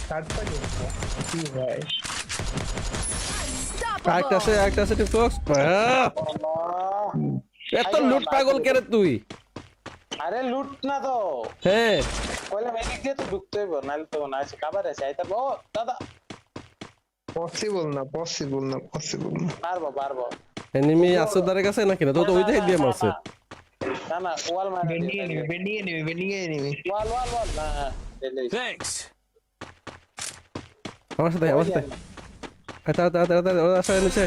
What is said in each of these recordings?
Third party কি ভাই একটা আছে টিপক্স এত লুট পাগল কেরে তুই আরে লুট না তো হ্যাঁ কইলে মেডিক দিয়ে তো ঢুকতে হইব নাহলে তো না আছে কাবার আছে আইতা ও দাদা পসিবল না পারবো এনিমি আছে তার কাছে নাকি না তো ওই দিকে দিয়ে মারছে না ওয়াল মার বেনিয়ে নিবি ওয়াল না Thanks. আমার সাথে আচ্ছা আসা নিচে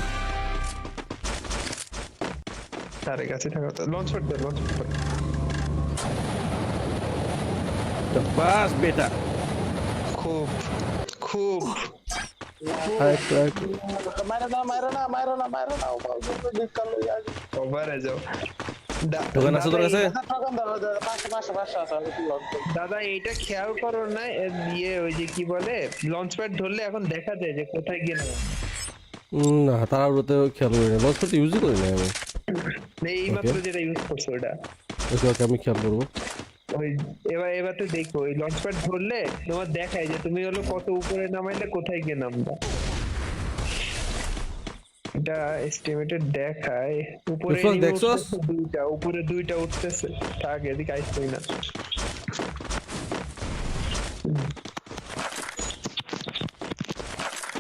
তারে কাছে থাকা তো লঞ্চ করতে বাস বেটা খুব মারো না ও দিক্কাল লইয়া ওভারে যাও দোকান আছে তোর কাছে ঠকান দাও পাঁচশো আছে দাদা এইটা খেয়াল করো না দিয়ে ওই যে কি বলে লঞ্চ প্যাড ধরলে এখন দেখা যায় যে কোথায় গিয়ে নামে না তারা ওতে খেয়াল করি না লস করতে ইউজই করি না আমি এই মাত্র যেটা ইউজ করছো ওটা ওকে আমি খেয়াল করবো ওই এবার তো দেখো ওই লঞ্চ প্যাড ধরলে তোমার দেখায় যে তুমি হলো কত উপরে নামাইলে কোথায় গিয়ে নামবা এটা এস্টিমেটেড দেখায় উপরে দেখছস উপরে দুইটা উঠতেছে থাক এদিকে আইসই না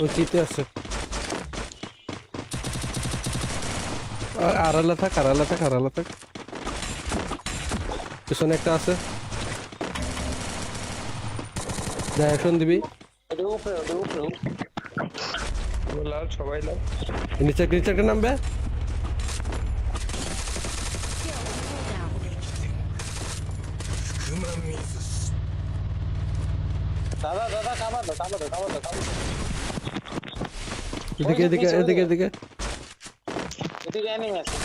ও চিতে আছে আড়ালে থাক পিছনে একটা আছে ডাইরেকশন দিবি এটা উপরে লাল সবাই লাল নিচে একটা নামবে দাদা কাবার দাও এদিকে এদিকে এনিমি আছে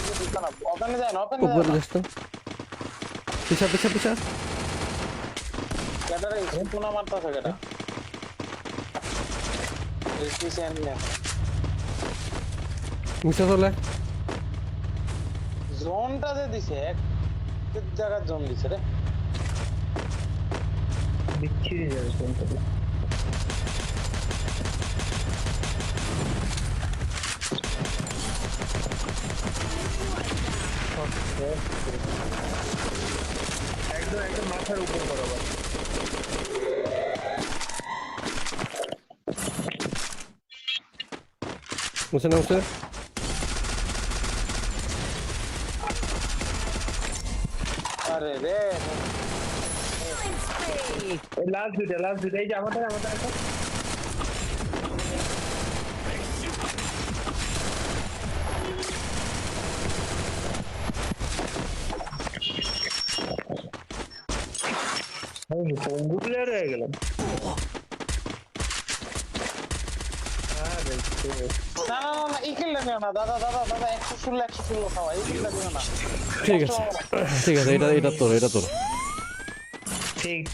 ওখানে যায় না উপরে যাস পিছা কেডারে পুনা মারতাছে কেডা এসপিসি এনিমি মিছা চলে জোনটা যে দিছে এক জায়গা জোন দিছে রে বিচ্ছিরি যাবে কোনটা একদম মাথার উপর বরাবর মুছে আরে রে লাস্ট দুইটা এই যে আমাদের একটা পঙ্গুলে রয়ে গেলাম না এই কিলটা নিও না দাদা 116 খাওয়া এই কিলটা নিও না ঠিক আছে এটা তোর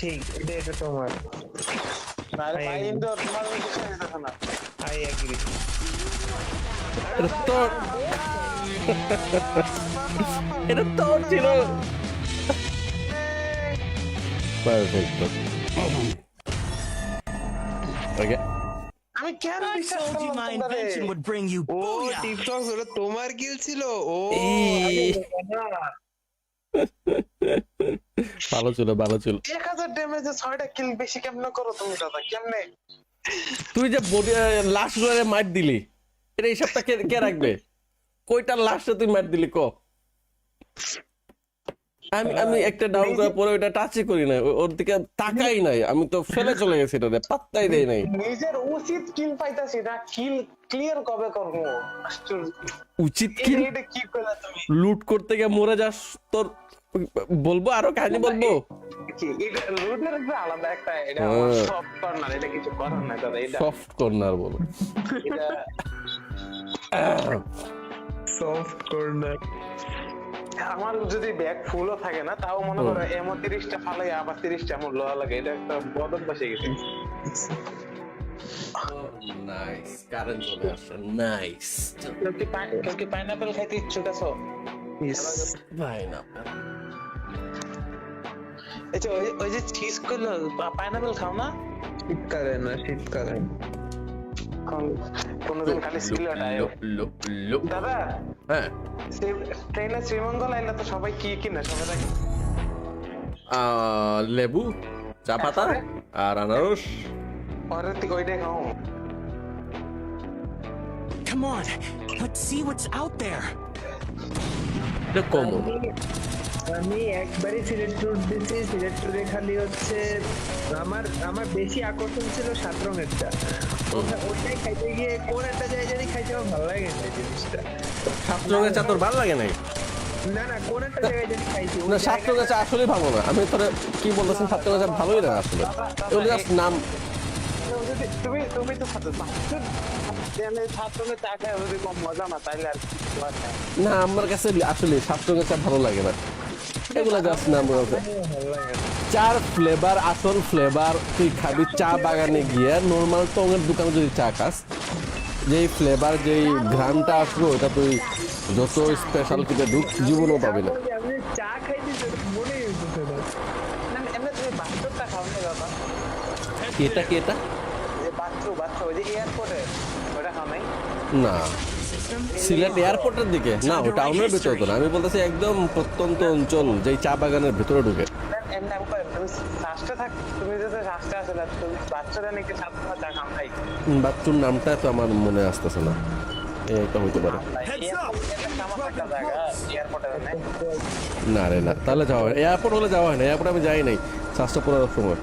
ঠিক এটা তোমার না রে ভাই ইন্দোর তোমার কিছু হইতাছে না আই এগ্রি এটা তোর ছিল Perfecto. Okay. আমি কেন I বিশ্বাস told you my করলাম তোমরা invention would bring you ও booyah. টিকটক ওটা তোমার কিল ছিল ও ভালো ছিল 1000 ড্যামেজে 6টা কিল বেশি কেমনে করো তুমি দাদা কেমনে তুই যে লাস্ট গুলোরে মার দিলি এটা হিসাবটা কে রাখবে কয়টা লাস্টে তুই মার দিলি ক আমি একটা ডাউন করার পরে ওটা টাচই করি না ওর দিকে তাকাই নাই আমি তো ফেলে চলে গেছি এটা পাত্তাই দেই নাই নিজের উচিত কিল পাইতাছি না কিল ক্লিয়ার কবে করব উচিত কিল এটা কি কইলা তুমি লুট করতে গিয়ে মরে যাস তোর বলবো আরো কাহিনী বলবো কি এটা লুটের একটা আলাদা একটা এটা সফট কর্নার এটা কিছু করার না দাদা এটা সফট কর্নার বলো এটা সফট কর্নার আমার যদি ব্যাগ ফুলও থাকে না তাও মনে করো এমন 30টা ফালাই আবার 30টা আমার লোহা লাগে এটা একটা বদল বসে গেছে নাইস কারেন্ট চলে আসছে নাইস কেউ কি পাইনাপেল খাইতে ইচ্ছুক আছো পাইনাপেল এই যে ওই যে চিজ করলো পাইনাপেল খাও না শীতকালে না, শীতকালে কোনদিন খালি সিলেট আয়ো দাদা। হ্যাঁ ট্রেনে শ্রীমঙ্গল আইলে তো সবাই কি কিনে সবাই লেবু, চা পাতা আর আনারস। পরের থেকে ওইটাই খাও। Come on, let's see what's out there. এটা কমন। আমি একবারই সিলেট ট্যুর দিচ্ছি, সিলেট ট্যুরে খালি হচ্ছে আমার বেশি আকর্ষণ ছিল 7 রঙেরটা। ওটাই খাইতে গিয়ে কোন একটা জায়গায় খাইতে আমার ভালো লাগে না এই জিনিসটা। 7 রঙের চা তোর ভালো লাগে নাই? না না, কোন একটা জায়গায় যদি খাইছি না 7 রঙের চা আসলে ভালো না। আমি তোরে কি বলতেছেন, 7 রঙের চা ভালোই না আসলে। ওগুলো জাস্ট নাম। তুমি তো ছাত্রকে চা খায় যদি কম মজা না তাইলে আর না আমার কাছে আসলে 7 রঙের চা ভালো লাগে না, এগুলো জাস্ট নাম বলতে। চার ফ্লেভার, আসল ফ্লেভার তুই খাবি চা বাগানে গিয়ে। নর্মাল টঙের দোকানে যদি চা খাস, যেই ফ্লেভার যেই ঘ্রাণটা আসবে ওটা তুই যত স্পেশাল কিছু ঢুক জীবনও পাবি না। আমি চা খাইতে মনে হইতেছে না। এমনি তুমি বাচ্চাটা খাও না দাদা? এটা কি এটা? যে বাচ্চা ওই যে এয়ারপোর্টে ওটা খাও নাই? না সিলেট এয়ারপোর্টের দিকে না, ওই টাউনের ভিতরে তো না। আমি বলতেছি একদম প্রত্যন্ত অঞ্চল, যেই চা বাগানের ভিতরে ঢুকে। এমনি আমি কই তুমি রাস্তা থাক, তুমি যদি রাস্তা আছে না তুমি বাচ্চাটা নাকি ছাত্র চা খাও নাই? বাচ্চুর নামটা তো আমার মনে আসতেছে না, এটা হইতে পারে। না রে না, তাহলে যাওয়া হয় এয়ারপোর্ট হলে যাওয়া হয় না। এয়ারপোর্ট আমি যাই নাই শ্বাসটা পড়ার সময়।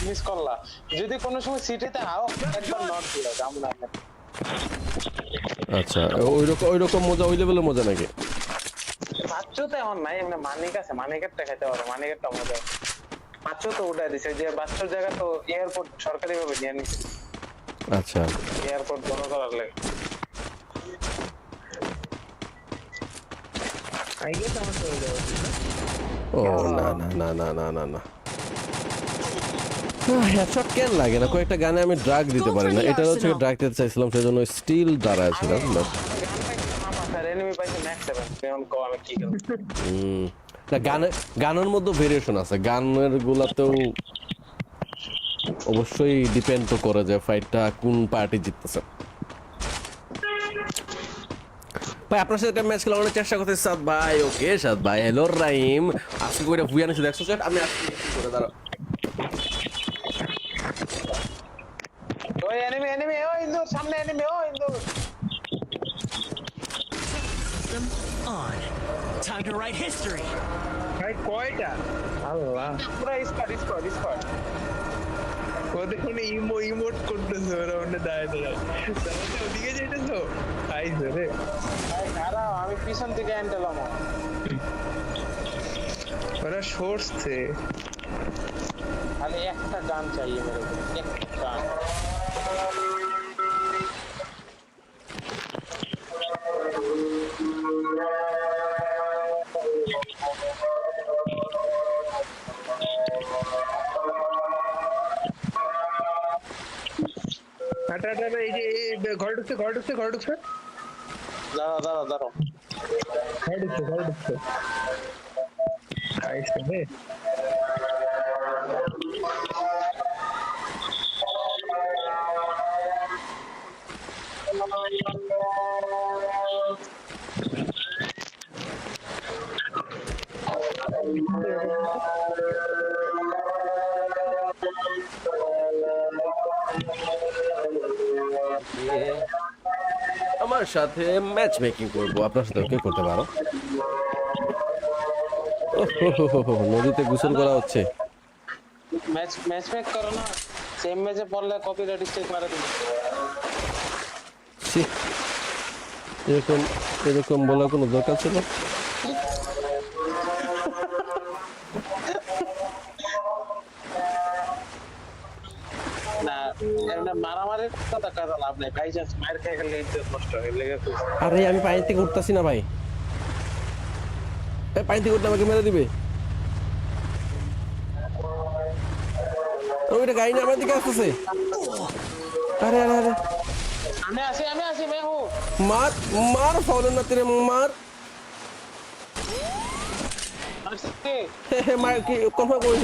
মিস করলা। যদি কোনো সময় সিটিতে আও একবার নট দিও আমরা। আচ্ছা ওই রকম মজা, ওই লেভেলের মজা নাকি? বাচ্চা তো এমন নাই, এমনি মানিক আছে, মানিকেরটা খেতে পারো, মানিকেরটা মজা। বাচ্চা তো উঠে দিছে যে বাচ্চার জায়গা তো এয়ারপোর্ট সরকারি ভাবে নিয়ে নিছে। আচ্ছা এয়ারপোর্ট বন্ধ করার লাগে। আইগে তো আমার চলে যাওয়া উচিত না? ও না না না না না না না, হেডশট কেন লাগে না? কয়েকটা গানে আমি ড্রাগ দিতে পারি না। এটা হচ্ছে ড্রাগ দিতে চাইছিলাম, সেজন্য স্টিল দাঁড়াইছিলাম। গানের মধ্যে ভেরিয়েশন আছে, গানের গুলাতেও অবশ্যই ডিপেন্ড তো করে যে ফাইটটা কোন পার্টি জিততেছে। ভাই আপনার সাথে একটা ম্যাচ খেলা অনেক চেষ্টা করতে সাদ ভাই। ওকে সাদ ভাই, হ্যালো রাইম, আজকে করে ভুয়া নিছি দেখছো চ্যাট? আমি আজকে করে দাঁড়াও। ওই এনিমি ওই ইন্দুর সামনে, এনিমি ওই ইন্দুর। System on. Time to write history. ভাই কয়টা? আল্লাহ, পুরো স্কোয়াড। ওদের কোনো ইমোট করতেছে ওরা, ওখানে দাঁড়ায় তাহলে ওদিকে যেতেছো আইসো রে। ভাই খারাপ, আমি পিছন থেকে এন্টেলাম। ওরা সরছে। খালি একটা গান চাই মেরে, একটা গান। এই যে ঘর ঢুকছে দাঁড়াও ঘর ঢুকছে আইসো রে। আমার সাথে ম্যাচ মেকিং করবো, আপনার সাথে কি করতে পারো? নদীতে গোসল করা হচ্ছে। ম্যাচ মেক করো না, সেম ম্যাচে পড়লে কপিরাইট স্ট্রাইক মারা দিবে। এরকম বলার কোনো দরকার ছিল? না এমনি মারামারির কথা কাজা লাভ নাই, ভাই জাস্ট মার খেয়ে গেলে ইজ্জত নষ্ট হয়ে লেগে তো। আরে আমি পানি থেকে উঠতাছি না ভাই, পানি থেকে উঠলে আমাকে মেরে দিবে। ওইটা গাড়ি নিয়ে আমার দিকে আসতেছে। আরে আরে আরে আমি আসি मैं हूं। मार फाउल ना तेरे, मार কনফার্ম করিস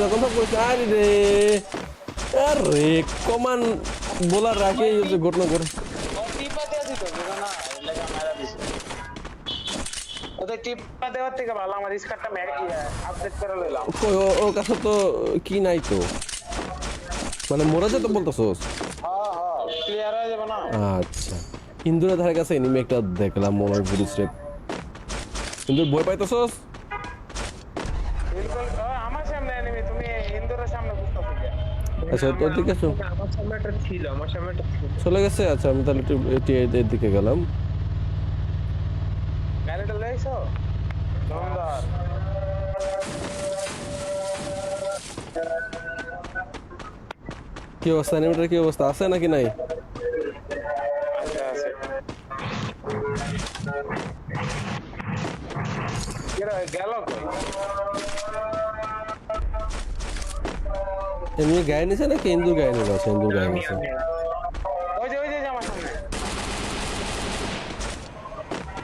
আরে কমান বলার রাখে ঘটনা করে ওদের টিপা দেওয়ার থেকে ভালো আমার স্কার্টটা আপডেট করে লইলাম। ওর কাছে তো কি নাই তো মানে মোরা যে তো বলতেছোস ক্লিয়ার হয়ে যাবে না। আচ্ছা ইন্দুরের ধারে কাছে এনিমি একটা দেখলাম মোবাইল পুলিশ রে ইন্দুর ভয় পাইতেছোস বিলকুল আমার সামনে এনিমি, তুমি ইন্দুরের সামনে বুঝতেছো কি? আচ্ছা তোর দিকে আসো আমার সামনে একটা ছিল, আমার সামনে একটা ছিল। চলে গেছে আচ্ছা আমি তাহলে একটু এর দিকে গেলাম গাড়িটা লইছো সুন্দর। কি অবস্থা এনিমিটার কি অবস্থা আছে নাকি নাই আচ্ছা আছে গেল কই? এমনি গায়ে নিছে নাকি ইন্দুর গায়ে নিছে আচ্ছা ইন্দুর গায়ে নিছে ওই যে আমার সামনে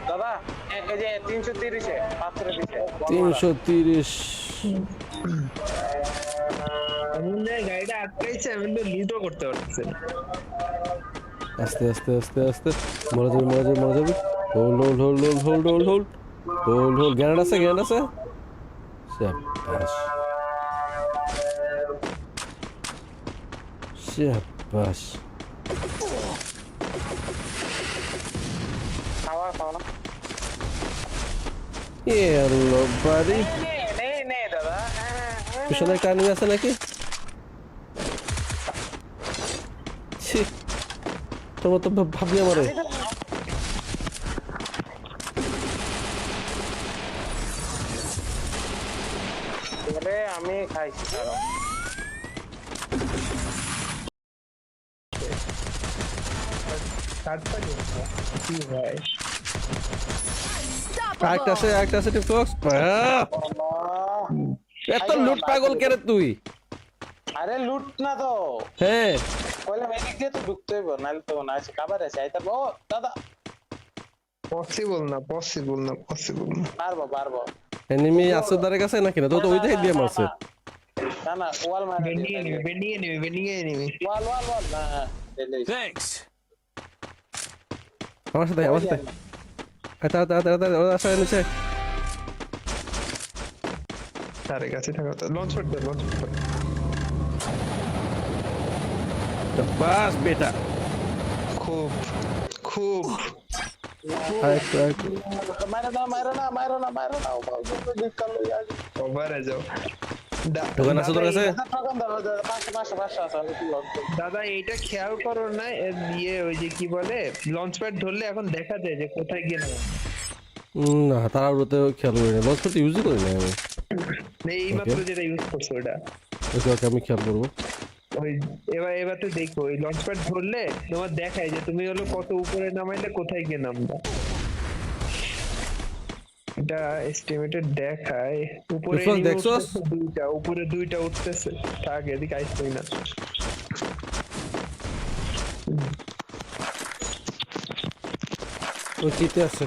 দাদা এই যে 330 এ পাথরে দিছে 330 এমন জায়গায় গাড়িটা আটকাইছে, আমি তো লুটও করতে পারতেছি না। আস্তে আস্তে আস্তে আস্তে মরে যাবে হোল্ড গ্যারেন্ট আছে শাবাশ খাওয়া খাও না এলো বাড়ি নে দাদা পিছনে কানি আছে নাকি ছি তোমার তো ভাবলি আমারে আমি খাইছি কারণ তারপরে কি ভাই একটা আছে টিপক্স এত লুট পাগল কেরে তুই আরে লুট না তো হ্যাঁ পয়লা মেডিক দিয়ে তো ঢুকতে হইব নাহলে তো না আছে খাবার আছে আইতা ও দাদা পসিবল না পারবো এনিমি আছে তার কাছে নাকি না তো ওই দিকে দিয়ে মারছে না ওয়াল মারা বেনিয়ে নিবি ওয়াল না Thanks. আমার সাথে ওরা আসা নিচে তার কাছে থাকা লঞ্চ করতে বাস বেটা খুব আরেকটু মারা না নিকালো यार ওভারে যাও দোকান আছে তোর কাছে ঠকান দাও পাঁচশো আছে আমি কি লঞ্চ দাদা এইটা খেয়াল করো না দিয়ে ওই যে কি বলে লঞ্চ প্যাড ধরলে এখন দেখা যায় যে কোথায় গেল না তারা ওতে খেয়াল করি না লঞ্চ করতে ইউজই করি না আমি এই মাত্র যেটা ইউজ করছো ওটা ওকে আমি খেয়াল করবো ওই এবার তো দেখো ওই লঞ্চ প্যাড ধরলে তোমার দেখায় যে তুমি হলো কত উপরে নামাইলে কোথায় গিয়ে নামবা এটা এস্টিমেটেড দেখায় উপরে দেখছস উপরে দুইটা উঠতেছে থাক এদিকে আইসই না ও কিতে আছে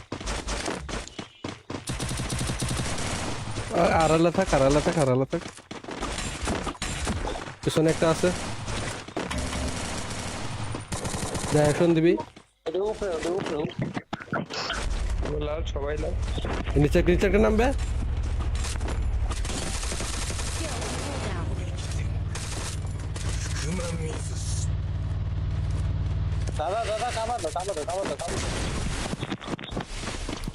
আড়ালে থাক পিছনে একটা আছে অ্যাকশন দিবি এটা উপরে লাল সবাই লাল নিচে একটা নামবে দাদা খাবার দাও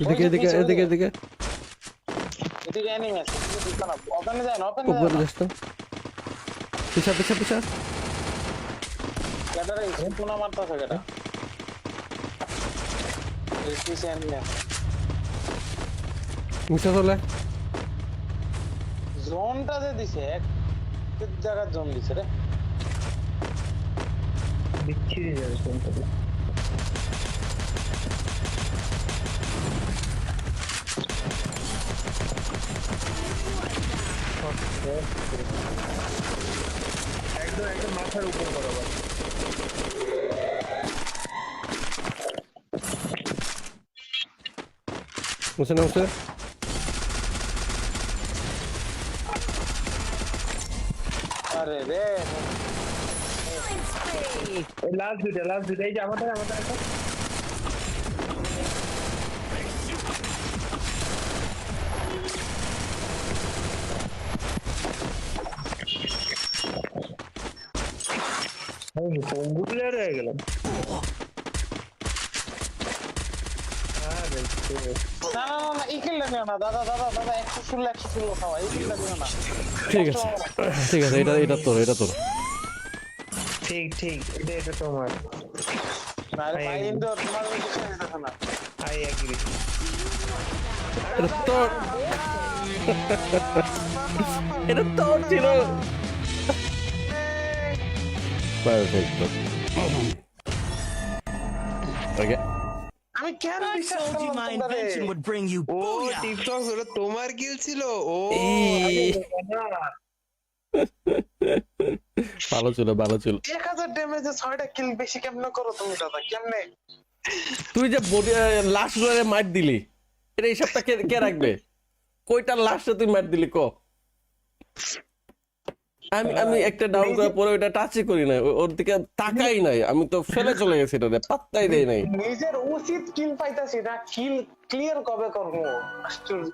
এদিকে এদিকে এনিমি আছে ওখানে যায় না উপরে যাস তো পিছা কেডারে সম্পূর্ণ মারতাছে কেডা এই পিছে এনিমি আছে মিছা চলে জোনটা যে দিছে এক জায়গা জোন দিছে রে বিচ্ছিরি যাবে কোনটা একদম মাথার উপর বরাবর মুছে রে লাস্ট দুইটা এই যে আমাদের একটা পঙ্গু প্লেয়ার হয়ে গেলাম। না এই কিলটা নিও না দাদা 116 খাওয়া এই কিলটা নিও না। ঠিক আছে এটা তোর ঠিক এটা তোমার। না রে ভাই ইন্দো তোমার কিছু নিতে না। I agree. এটা তোর ছিল। Perfecto. Okay. আমি কেন I বিশ্বাস told you করলাম my তোমরা রে? invention would bring you ও booyah. টিকটক হলো তোমার কিল ছিল। ও ভালো ছিল 1000 ড্যামেজে 6টা কিল বেশি কেমনে করো তুমি দাদা কেমনে? তুই যে বডি লাস্ট রয়ে মার দিলি এটা হিসাবটা কে রাখবে কয়টা লাস্টে তুই মার দিলি ক আমি একটা ডাউন করার পরে ওটা টাচই করি না ওর দিকে তাকাই নাই আমি তো ফেলে চলে গেছি এটা পাত্তাই দেই নাই নিজের উচিত কিল পাইতাছি না কিল ক্লিয়ার কবে করবো আশ্চর্য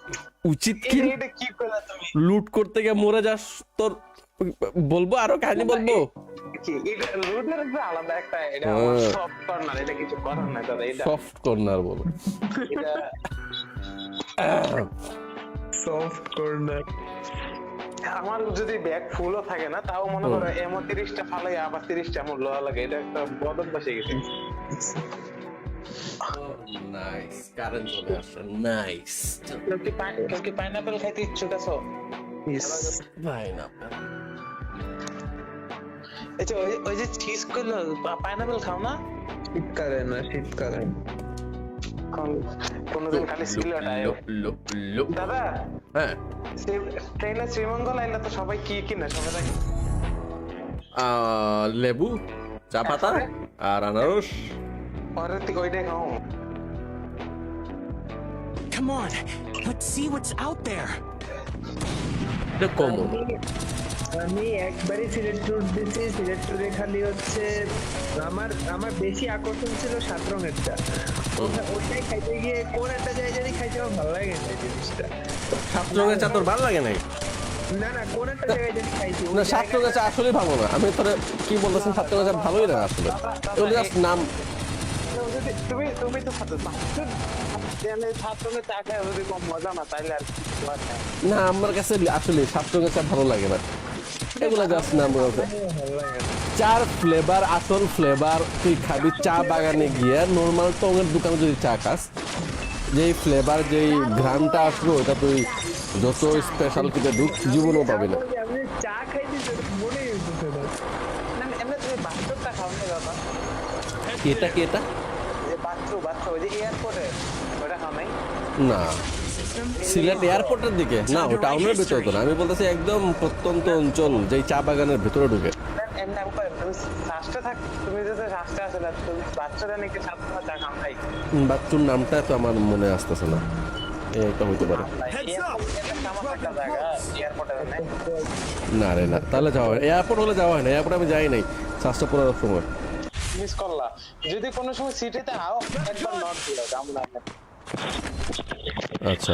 উচিত কি এটা কি কইলা তুমি লুট করতে গিয়ে মরে যাস তোর বলবো আরো কাহিনী বলবো কি এটা লুটের একটা আলাদা একটা এটা সফট কর্নার এটা কিছু করার না দাদা এটা সফট কর্নার বলো এটা সফট কর্নার। আমার যদি ব্যাগ ফুলও থাকে না তাও মনে করো এমন 30টা ফালাই আবার 30টা আমার লোহা লাগে এটা একটা বদল বসে গেছে নাইস কারেন্ট চলে আসছে নাইস কেউ কি পাইনাপেল খাইতে ইচ্ছুক আছো পাইনাপেল এই যে ওই যে চিজ করলো পাইনাপেল খাও না শীতকালে কোনদিন খালি সিলেট আয়ো দাদা হ্যাঁ ট্রেনে শ্রীমঙ্গল আইলে তো সবাই কি কিনে সবাই দেখে লেবু চা পাতা আর আনারস পরে তুই ওইটাই খাও Come on, let's see what's out there. এটা কমন আমি একবারই সিলেট ট্যুর দিয়েছি সিলেট ট্যুরে খালি হচ্ছে আমার বেশি আকর্ষণ ছিল 7 রঙেরটা ওইটাই খাইতে গিয়ে কোন একটা জায়গায় খাইতে আমার ভালো লাগে না জিনিসটা 7 রঙের চা তোর ভালো লাগে নাই না কোন একটা জায়গায় যদি খাইছি না 7 রঙের চা আসলে ভালো না আমি তোরে কি বলতেছেন 7 রঙের চা ভালোই না আসলে ওগুলো জাস্ট নাম তুমি তো ছাত্রকে চা খায় যদি কম মজা না তাইলে আর না আমার কাছে আসলে 7 রঙের চা ভালো লাগে না এগুলো জাস্ট নাম বলতে চার ফ্লেভার আসল ফ্লেভার তুই খাবি চা বাগানে গিয়ে নরমাল টঙের দোকানে যদি চা খাস যেই ফ্লেভার যেই ঘ্রাণটা আসবে ওটা তুই যত স্পেশাল কিছু জীবনও পাবি না আমি চা খাইতে মনে হইতেছে না এমনি তুমি বাচ্চাটা খাও না দাদা এটা কি এটা যে বাচ্চা ওই যে এয়ারপোর্টে ওটা খাও নাই না সিলেট এয়ারপোর্টের দিকে না ও টাউনের ভিতরে তো না আমি বলতেছি একদম প্রত্যন্ত অঞ্চল যেই চা বাগানের ভিতরে ঢুকে এমনি তুমি রাস্তা থাক তুমি যদি রাস্তা আসলে তুমি বাচ্চারা নাকি ছাত্র চা খাও নাই বাচ্চুর নামটা তো আমার মনে আসতেছে না এটা হইতে পারে না রে না তাহলে যাওয়া হয় এয়ারপোর্ট হলে যাওয়া হয় না এয়ারপোর্ট আমি যাই নাই শ্বাসটা পুরো সময় মিস করলা যদি কোনো সময় সিটিতে আও একবার নট দিও আমরা আচ্ছা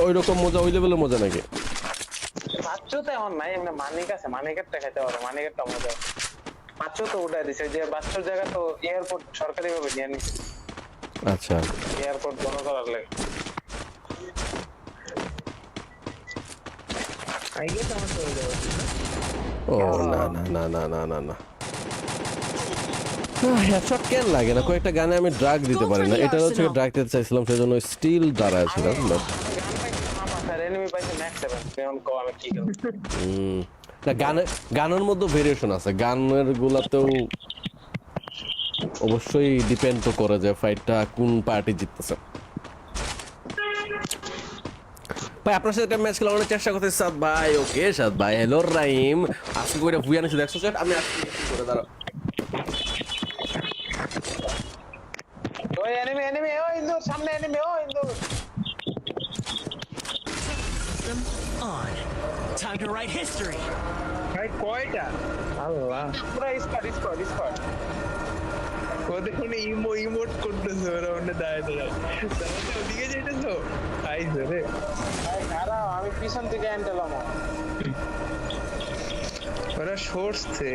ওইরকম মজা ওই লেভেলের মজা নাকি বাচ্চা তো এখন নাই এমনি মানিক আছে মানিকেরটা খাইতে পারো মানিকেরটা মজা বাচ্চা তো উঠাই দিছে যে বাচ্চার জায়গা তো এয়ারপোর্ট সরকারি ভাবে নিয়ে নিছে আচ্ছা এয়ারপোর্ট বন্ধ করার লাগে আইগে তো আমার চলে যাবে ও না হেডশট কেন লাগে না কয়েকটা গানে আমি ড্রাগ দিতে পারি না এটা হচ্ছে ড্রাগ দিতে চাইছিলাম সেজন্য স্টিল দাঁড়াইছিলাম এনিমি পাইছে ম্যাক্স 7 এখন কো আমি কি করব না গানের মধ্যে ভেরিয়েশন আছে গানের গুলাতেও অবশ্যই ডিপেন্ড তো করে যে ফাইটটা কোন পার্টি জিততেছে ভাই আপনার সাথে একটা ম্যাচ খেলার অনেক চেষ্টা করতেছি সাদ ভাই ওকে সাদ ভাই হ্যালো রাইম আজকে করে ভুয়া নিছি দেখছো সেট আমি আজকে করে দাঁড়াও ওই এনিমি ও ইন্দুর সামনে এনিমি ও ইন্দুর System on. Time to write history. ভাই কয়টা আল্লাহ পুরো স্কোয়াড ওদের কোনো ইমোট করতেছে ওরা ওখানে দাঁড়ায় তাহলে ওদিকে যেতেছো আইসো রে ভাই খারাপ আমি পিছন থেকে এন্টেলাম ওরা সরছে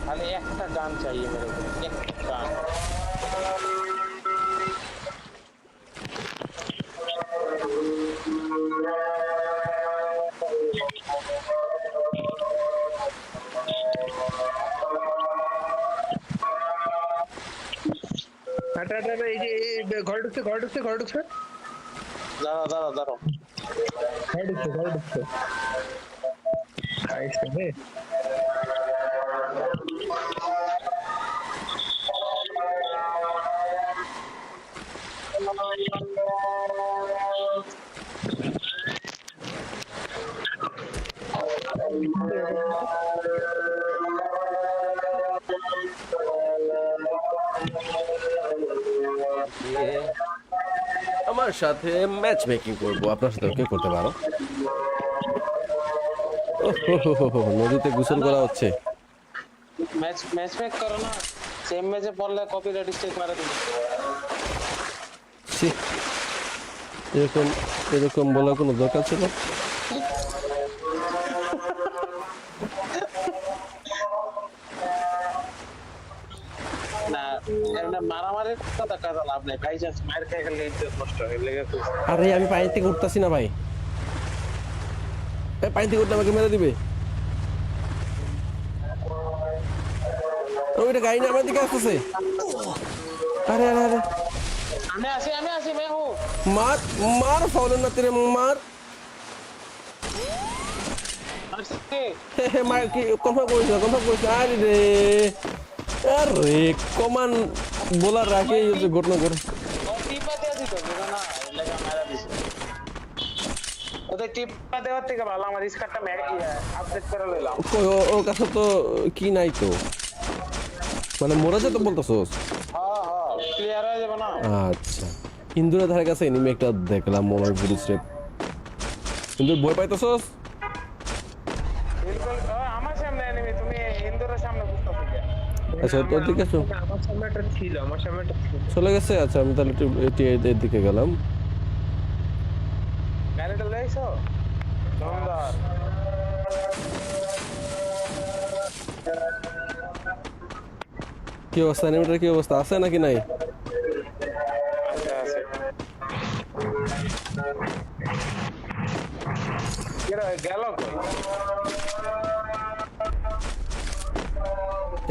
খালি একটা গান চাই মেরে একটা গান এই যে ঘরে ঢুকছে দাঁড়া ঘরে ঢুকছে আইসো রে আমার সাথে ম্যাচ মেকিং করবো, আপনার সাথে কে করতে পারো? নদীতে গোসল করা হচ্ছে। ম্যাচ মেক করো না সেম ম্যাচে পড়লে কপিরাইট স্ট্রাইক মারা দিবে ছি, এরকম বলার কোনো দরকার ছিল? না এমনি মারামারির কথা কাজ লাভ নেই ভাই জাস্ট মার খেয়ে গেলে ইজ্জত নষ্ট হয়ে লেগে তো আরে আমি পানি থেকে উঠতেছি না ভাই, পানি থেকে উঠলে আমাকে মেরে দিবে। ওইটা গাড়ি না আমার দিকে আসতেছে। আরে আরে আরে আমি আসি मैं हूं মার ফাউলের না তেরে মার। আসছে মার কি কনফার্ম করিস। আরে কমান বলার রাখে ঘটনা করে ও টিপা দিয়ে দিত না লেগা মারা দিছে ওদের টিপা দেওয়ার থেকে ভালো আমার স্কারটা আপডেট করে লইলাম ওর কাছে তো কি নাই তো, মানে মোরা যে তো বলতেছোস। হ্যাঁ ক্লিয়ার হয়ে যাবে না আচ্ছা, ইন্দুরের ধারে কাছে এনিমি একটা দেখলাম মোবাইল পুলিশ রে। ইন্দুর ভয় পাইতেছোস? বিলকুল আমার সামনে এনিমি তুমি ইন্দুরের সামনে বুঝতেছো কি আচ্ছা তোর দিকে আসো। আমার সামনে একটা ছিল চলে গেছে। আচ্ছা আমি তাহলে একটু এর দিকে গেলাম। গাড়িটা লইছো সুন্দর কি অবস্থা এনিমিটার, কি অবস্থা, আছে নাকি নাই? আছে গেল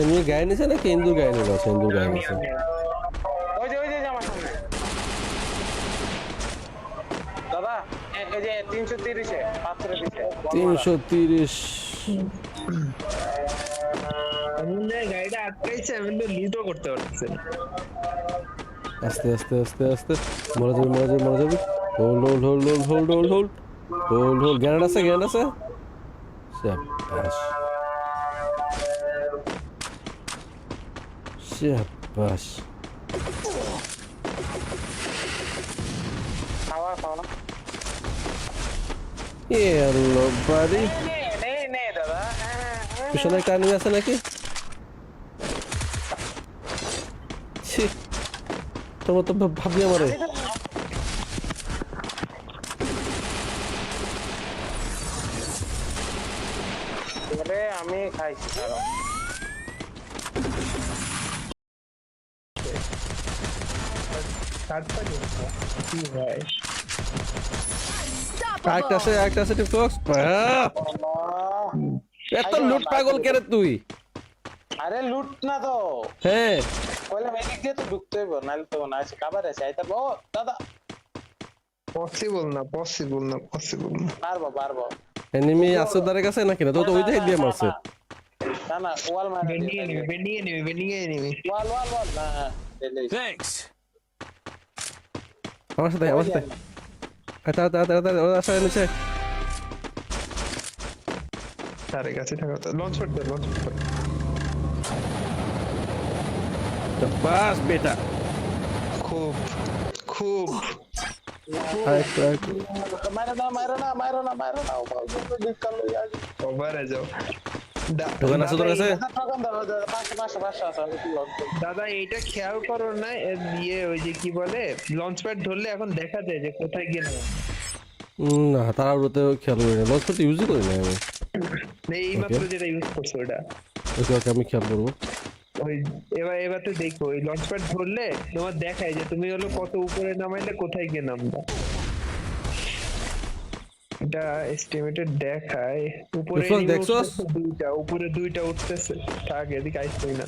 এমনি গায়ে নিছে নাকি ইন্দুর গায়ে নিছে? আচ্ছা ইন্দুর গায়ে নিছে। ওই যে আমার সামনে দাদা এই যে 330 এ পাথরে দিছে 330 এমন গাড়িটা আটকাইছে আমি তো লিডও করতে পারতেছি না। আস্তে আস্তে আস্তে আস্তে মরে যাবি। হোল্ড গ্যারেন্ড আছে শাবাশ খাওয়া এলো বাড়ি। নেই দাদা পিছনে একটা এনিমি আছে নাকি? ছি, তোমার তো ভাবলি আমারে। আমি খাইছি কারণ কি ভাই একটা আছে টিকটক্স। এত লুট পাগল কেন তুই? আরে লুট না তো হ্যাঁ কইলে মেডিক দিয়ে তো ঢুকতে হইব নাহলে তো না আছে খাবার আছে আইতা ও দাদা পসিবল না পারবো এনিমি আছে তার কাছে নাকি? না তো ওই দিকে দিয়ে মারছে। না ওয়াল মারা বেন্ডিং এনিমি ওয়াল না Thanks. আমার সাথে ওরা আসা নিচে। তার কাছে থাকা লঞ্চ করতে বাস বেটা খুব ওভারে যাও দোকান আছে তোর কাছে? দাদা এইটা খেয়াল করো না ইয়ে ওই যে কি বলে লঞ্চ প্যাড ধরলে এখন দেখা যায় যে কোথায় গেল। না তারা ওতে খেয়াল করি না, লঞ্চ প্যাড ইউজই করি না আমি। এই মাত্র যেটা ইউজ করছো ওটা ওকে ওকে আমি খেয়াল করবো। ওই এবার তো দেখো ওই লঞ্চ প্যাড ধরলে তোমার দেখায় যে তুমি হলো কত উপরে নামাইলে কোথায় গিয়ে নামবা। এটা এস্টিমেটেড দেখায় উপরে বিপ্লব, দেখছস? উপরে দুইটা উঠতেছে। থাক এদিকে আইসই না।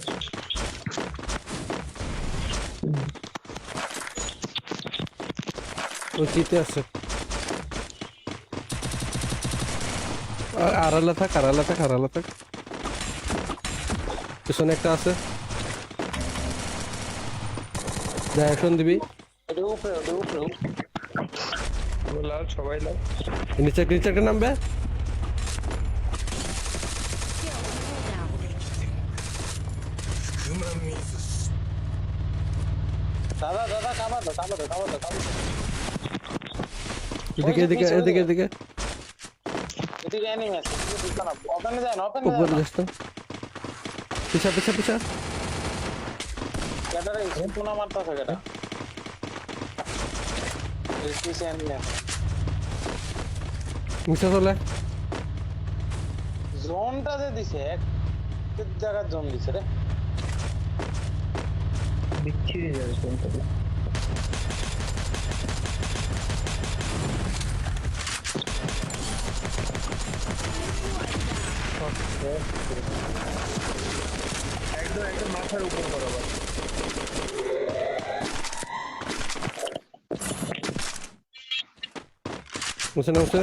ওই চিতে আছে। আড়ালে থাক, আড়ালে থাক, আড়ালে থাক। পিছনে একটা আছে, ডাইরেকশন দিবি। লাল সবাই লাল। নিচে নিচে একটা নামবে। এদিকে এদিকে এদিকে এদিকে উপরে যাস তো। পিছা পিছা পিছা। নিচে চলে। জোনটা যে দিছে এক জায়গার জোন দিছে রে। বিচ্ছিরি যাবে কোনটা। একদম একদম মাথার উপর বরাবর। মুছে না মুছে।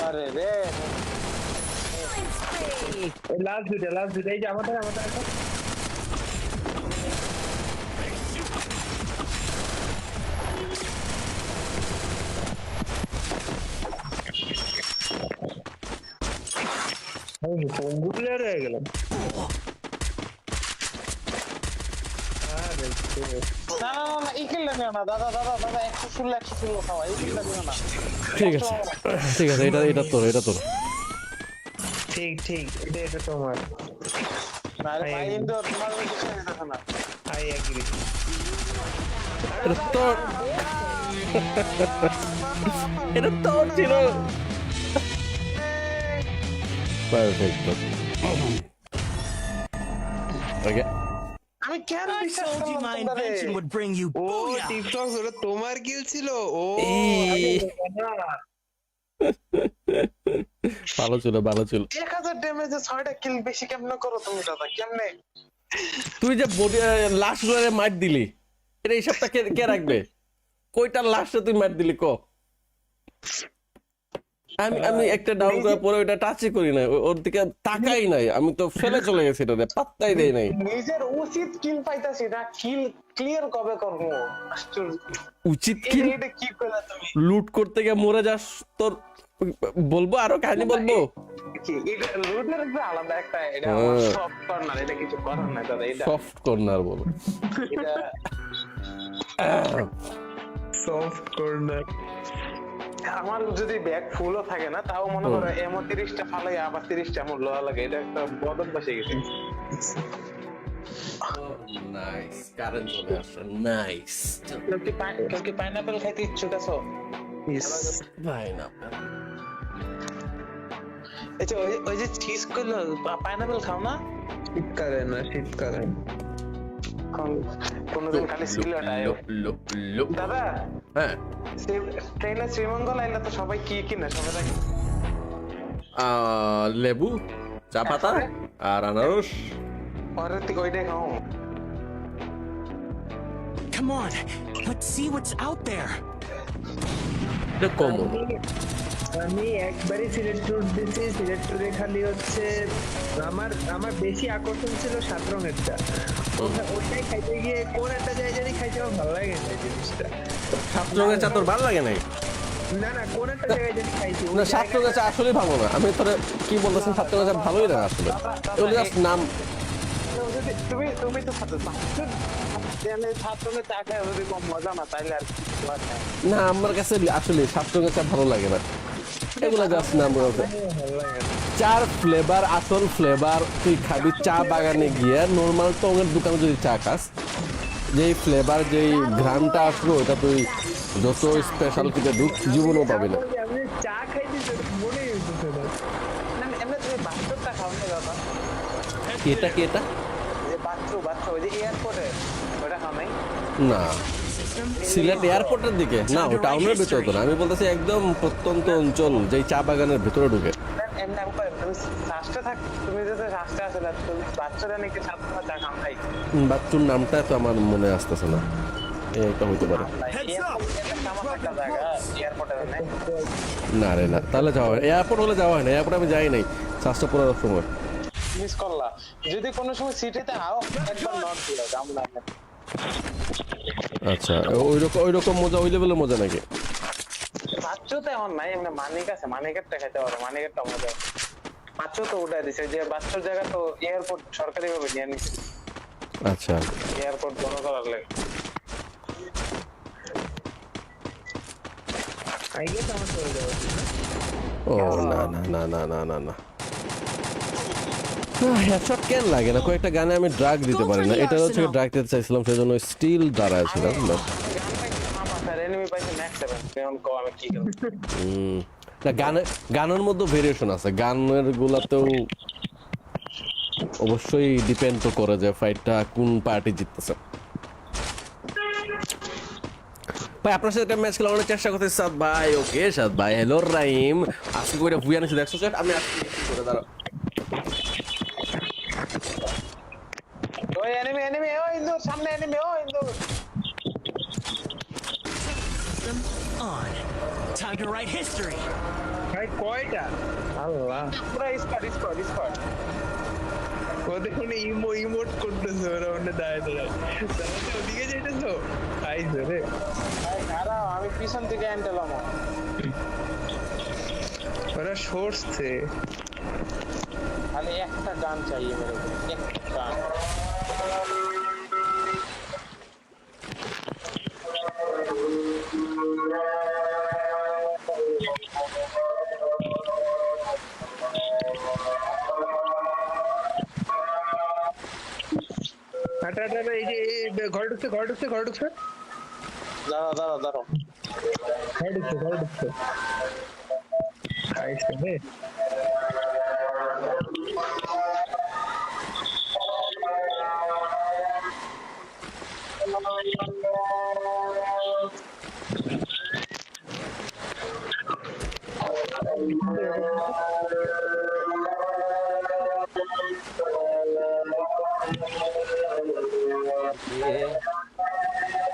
আরে রে লাস্ট দুইটা এই যে আমাদের একটা পঙ্গুলে রয়ে গেলাম। না না না এই কিলটা নিও না দাদা দাদা দাদা 116 খাওয়া এই কিলটা নিও না। ঠিক আছে ঠিক আছে, এটা এটা তোর, এটা তোর। ঠিক ঠিক এটা তোমার। আরে ভাই ইন্দোর তোমার কিছু নিতে না। I agree. এটা তোর, এটা তোর ছিল। পারফেক্ট। ওকে আমি কেন I বিশ্বাস told you my করলাম invention would bring you ও booyah. টিকটক ওটা তোমার কিল ছিল। ও ভালো ছিল ভালো ছিল। 1000 ড্যামেজে 6টা কিল বেশি কেমনে করো তুমি দাদা কেমনে? তুই যে বডি লাশ গুলো মার দিলি, এটা হিসাবটা কে কে রাখবে? কয়টা লাশে তুই মার দিলি ক? আমি আমি একটা ডাউন করার পরে ওটা টাচই করি নাই, ওর দিকে তাকাই নাই, আমি তো ফেলে চলে গেছি, এটা পাত্তাই দেই নাই। নিজের উচিত কিল পাইতাছি না, কিল ক্লিয়ার কবে করবো? আশ্চর্য। উচিত কি এটা কি কইলা তুমি? লুট করতে গিয়ে মরে যাস তোর, বলবো আরো কাহিনী বলবো। কি এটা লুটের একটা আলাদা একটা এটা সফট কর্নার, এটা কিছু করার নাই দাদা। এটা সফট কর্নার বলো। এটা সফট কর্নার। আমার যদি ব্যাগ ফুলও থাকে না তাও মনে করো এমন 30টা ফালাই আবার 30টা আমার লোয়া লাগে, এটা একটা বদল বসে গেছে। নাইস, কারেন্ট চলে আসছে, নাইস। কেউ কি পাইনাপেল খাইতে ইচ্ছুক আছো? পাইনাপেল, এই যে ওই যে চিজ গুলো পাইনাপেল খাও না? শীতকালে না, শীতকালে কোনদিন খালি সিলেট আয় দাদা। হ্যাঁ ট্রেনে শ্রীমঙ্গল আইলে তো সবাই কি কিনে সবাই দেখে লেবু, চা পাতা আর আনারস। পরের থেকে ওইটাই খাও। Come on, let's see what's out there. এটা কমন। আমি একবারই সিলেক্ট রুট দিছি, সিলেক্ট রুটে খালি হচ্ছে আমার বেশি আকর্ষণ ছিল 7 রঙেরটা। ওটাই খাইতে গিয়ে কোন একটা জায়গায় খাইতে আমার ভালো লাগে না জিনিসটা। 7 রঙের চা তোর ভালো লাগে নাই? না না কোন একটা জায়গায় যদি খাইছি না 7 রঙের চা আসলে ভালো না। আমি তোরে কি বলতেছি, 7 রঙের চা ভালোই না আসলে, ওগুলো জাস্ট নাম। তুমি তো ছাত্র ছাত্রকে চা খায় যদি কম মজা না তাইলে আর কি করা যায়? না আমার কাছে আসলে 7 রঙের চা ভালো লাগে না, এগুলা জাস্ট নাম বলতে। ভালো লাগে না। চার ফ্লেভার, আসল ফ্লেভার তুই খাবি চা বাগানে গিয়ে। নর্মাল টঙের দোকানে যদি চা খাস, যেই ফ্লেভার যেই ঘ্রাণটা আসলো ওটা তুই যত স্পেশাল কিছু ঢুক জীবনও পাবি না। আমি চা খাইতে মনে হইতেছে না। না এমনি তুমি বাচ্চাটা খাও না বাবা, এটা কি এটা? যে বাচ্চা ওই যে এয়ারপোর্টে ওটা খাও নাই? না, সিলেট এয়ারপোর্টের দিকে না, ও টাউনের ভিতরে তো না, আমি বলতেছি একদম প্রত্যন্ত অঞ্চল যেই চা বাগানের ভিতরে ঢুকে। এমনি আমি কই, তুমি শ্বাসটা থাক, তুমি যদি শ্বাসটা আছে না তুমি বাচ্চাটা নাকি ছাত্র চা খাও নাই? বাচ্চুর নামটা তো আমার মনে আসতেছে না, এটা হইতে পারে। না রে না, তাহলে যাওয়া হয় এয়ারপোর্ট হলে যাওয়া হয় না, এয়ারপোর্ট আমি যাই নাই শ্বাসটা পড়ার সময়। মিস করলা, যদি কোনো সময় সিটিতে আও একবার নট দিও আমরা। আচ্ছা, ওইরকম মজা, ওই লেভেলের মজা নাকি? বাচ্চা তো এখন নাই, এমনি মানিক আছে, মানিকেরটা খাইতে পারো, মানিকেরটা মজা। বাচ্চা তো উঠাই দিছে, যে বাচ্চার জায়গা তো এয়ারপোর্ট সরকারি ভাবে নিয়ে নিছে, আচ্ছা, এয়ারপোর্ট বড় করার লাগে। আই গেস আমার চলে যাওয়া উচিত না? ও না না না না না না না, হেডশট কেন লাগে না? কয়েকটা গানে আমি ড্রাগ দিতে পারি না, এটা হচ্ছে ড্রাগ দিতে চাইছিলাম সেজন্য স্টিল দাঁড়াইছিলাম। এনিমি পাইছে ম্যাক্স 7, এখন কো আমি কি করব? না গানের মধ্যে ভেরিয়েশন আছে, গানের গুলাতেও অবশ্যই ডিপেন্ড তো করে যে ফাইটটা কোন পার্টি জিততেছে। ভাই আপনার সাথে একটা ম্যাচ খেলা অনেক চেষ্টা করতে সাদ ভাই। ওকে সাদ ভাই, হ্যালো রাইম, আজকে করে ভুইয়া নিছি দেখছো স্যার, আমি আজকে করে দাঁড়াও। ওই এনিমি ও ইন্দুর সামনে, এনিমি ও ইন্দুর। System on. Time to write history. ভাই কয়টা? আল্লাহ, পুরো স্কোয়াড। ওদের কোনো ইমোট করতেছে ওরা, ওখানে দাঁড়ায় তাহলে ওদিকে যেতেছো আইসো রে। ভাই খারাপ, আমি পিছন থেকে এন্টেলাম। ওরা সরছে। খালি একটা গান চাই মেরে, একটা গান। হাঁটা এই যে ঘরে ঢুকছে দাঁড়াও ঘরে ঢুকছে। আইসো রে।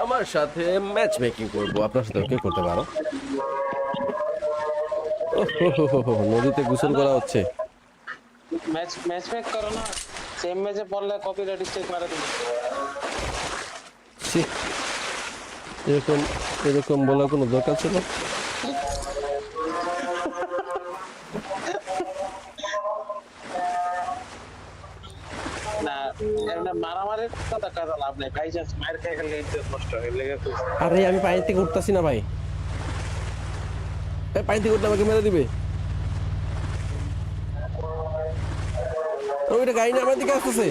আমার সাথে ম্যাচ মেকিং করবো, আপনার সাথে কে করতে পারো? নদীতে গোসল করা হচ্ছে। ম্যাচ মেক করো না, সেম ম্যাচে পড়লে কপিরাইট স্ট্রাইক মারে তুমি। ছি, এরকম বলার কোনো দরকার ছিল? না এমনি মারামারির কথা কাজে লাভ নেই ভাই, জাস্ট মার খেয়ে গেলে ইজ্জত নষ্ট হয়ে লেগে খুব। আরে আমি পানি থেকে উঠতাছি না ভাই, পানি থেকে উঠলে আমাকে মেরে দিবে। ওইটা গাড়ি নিয়ে আমার দিকে আসতেছে।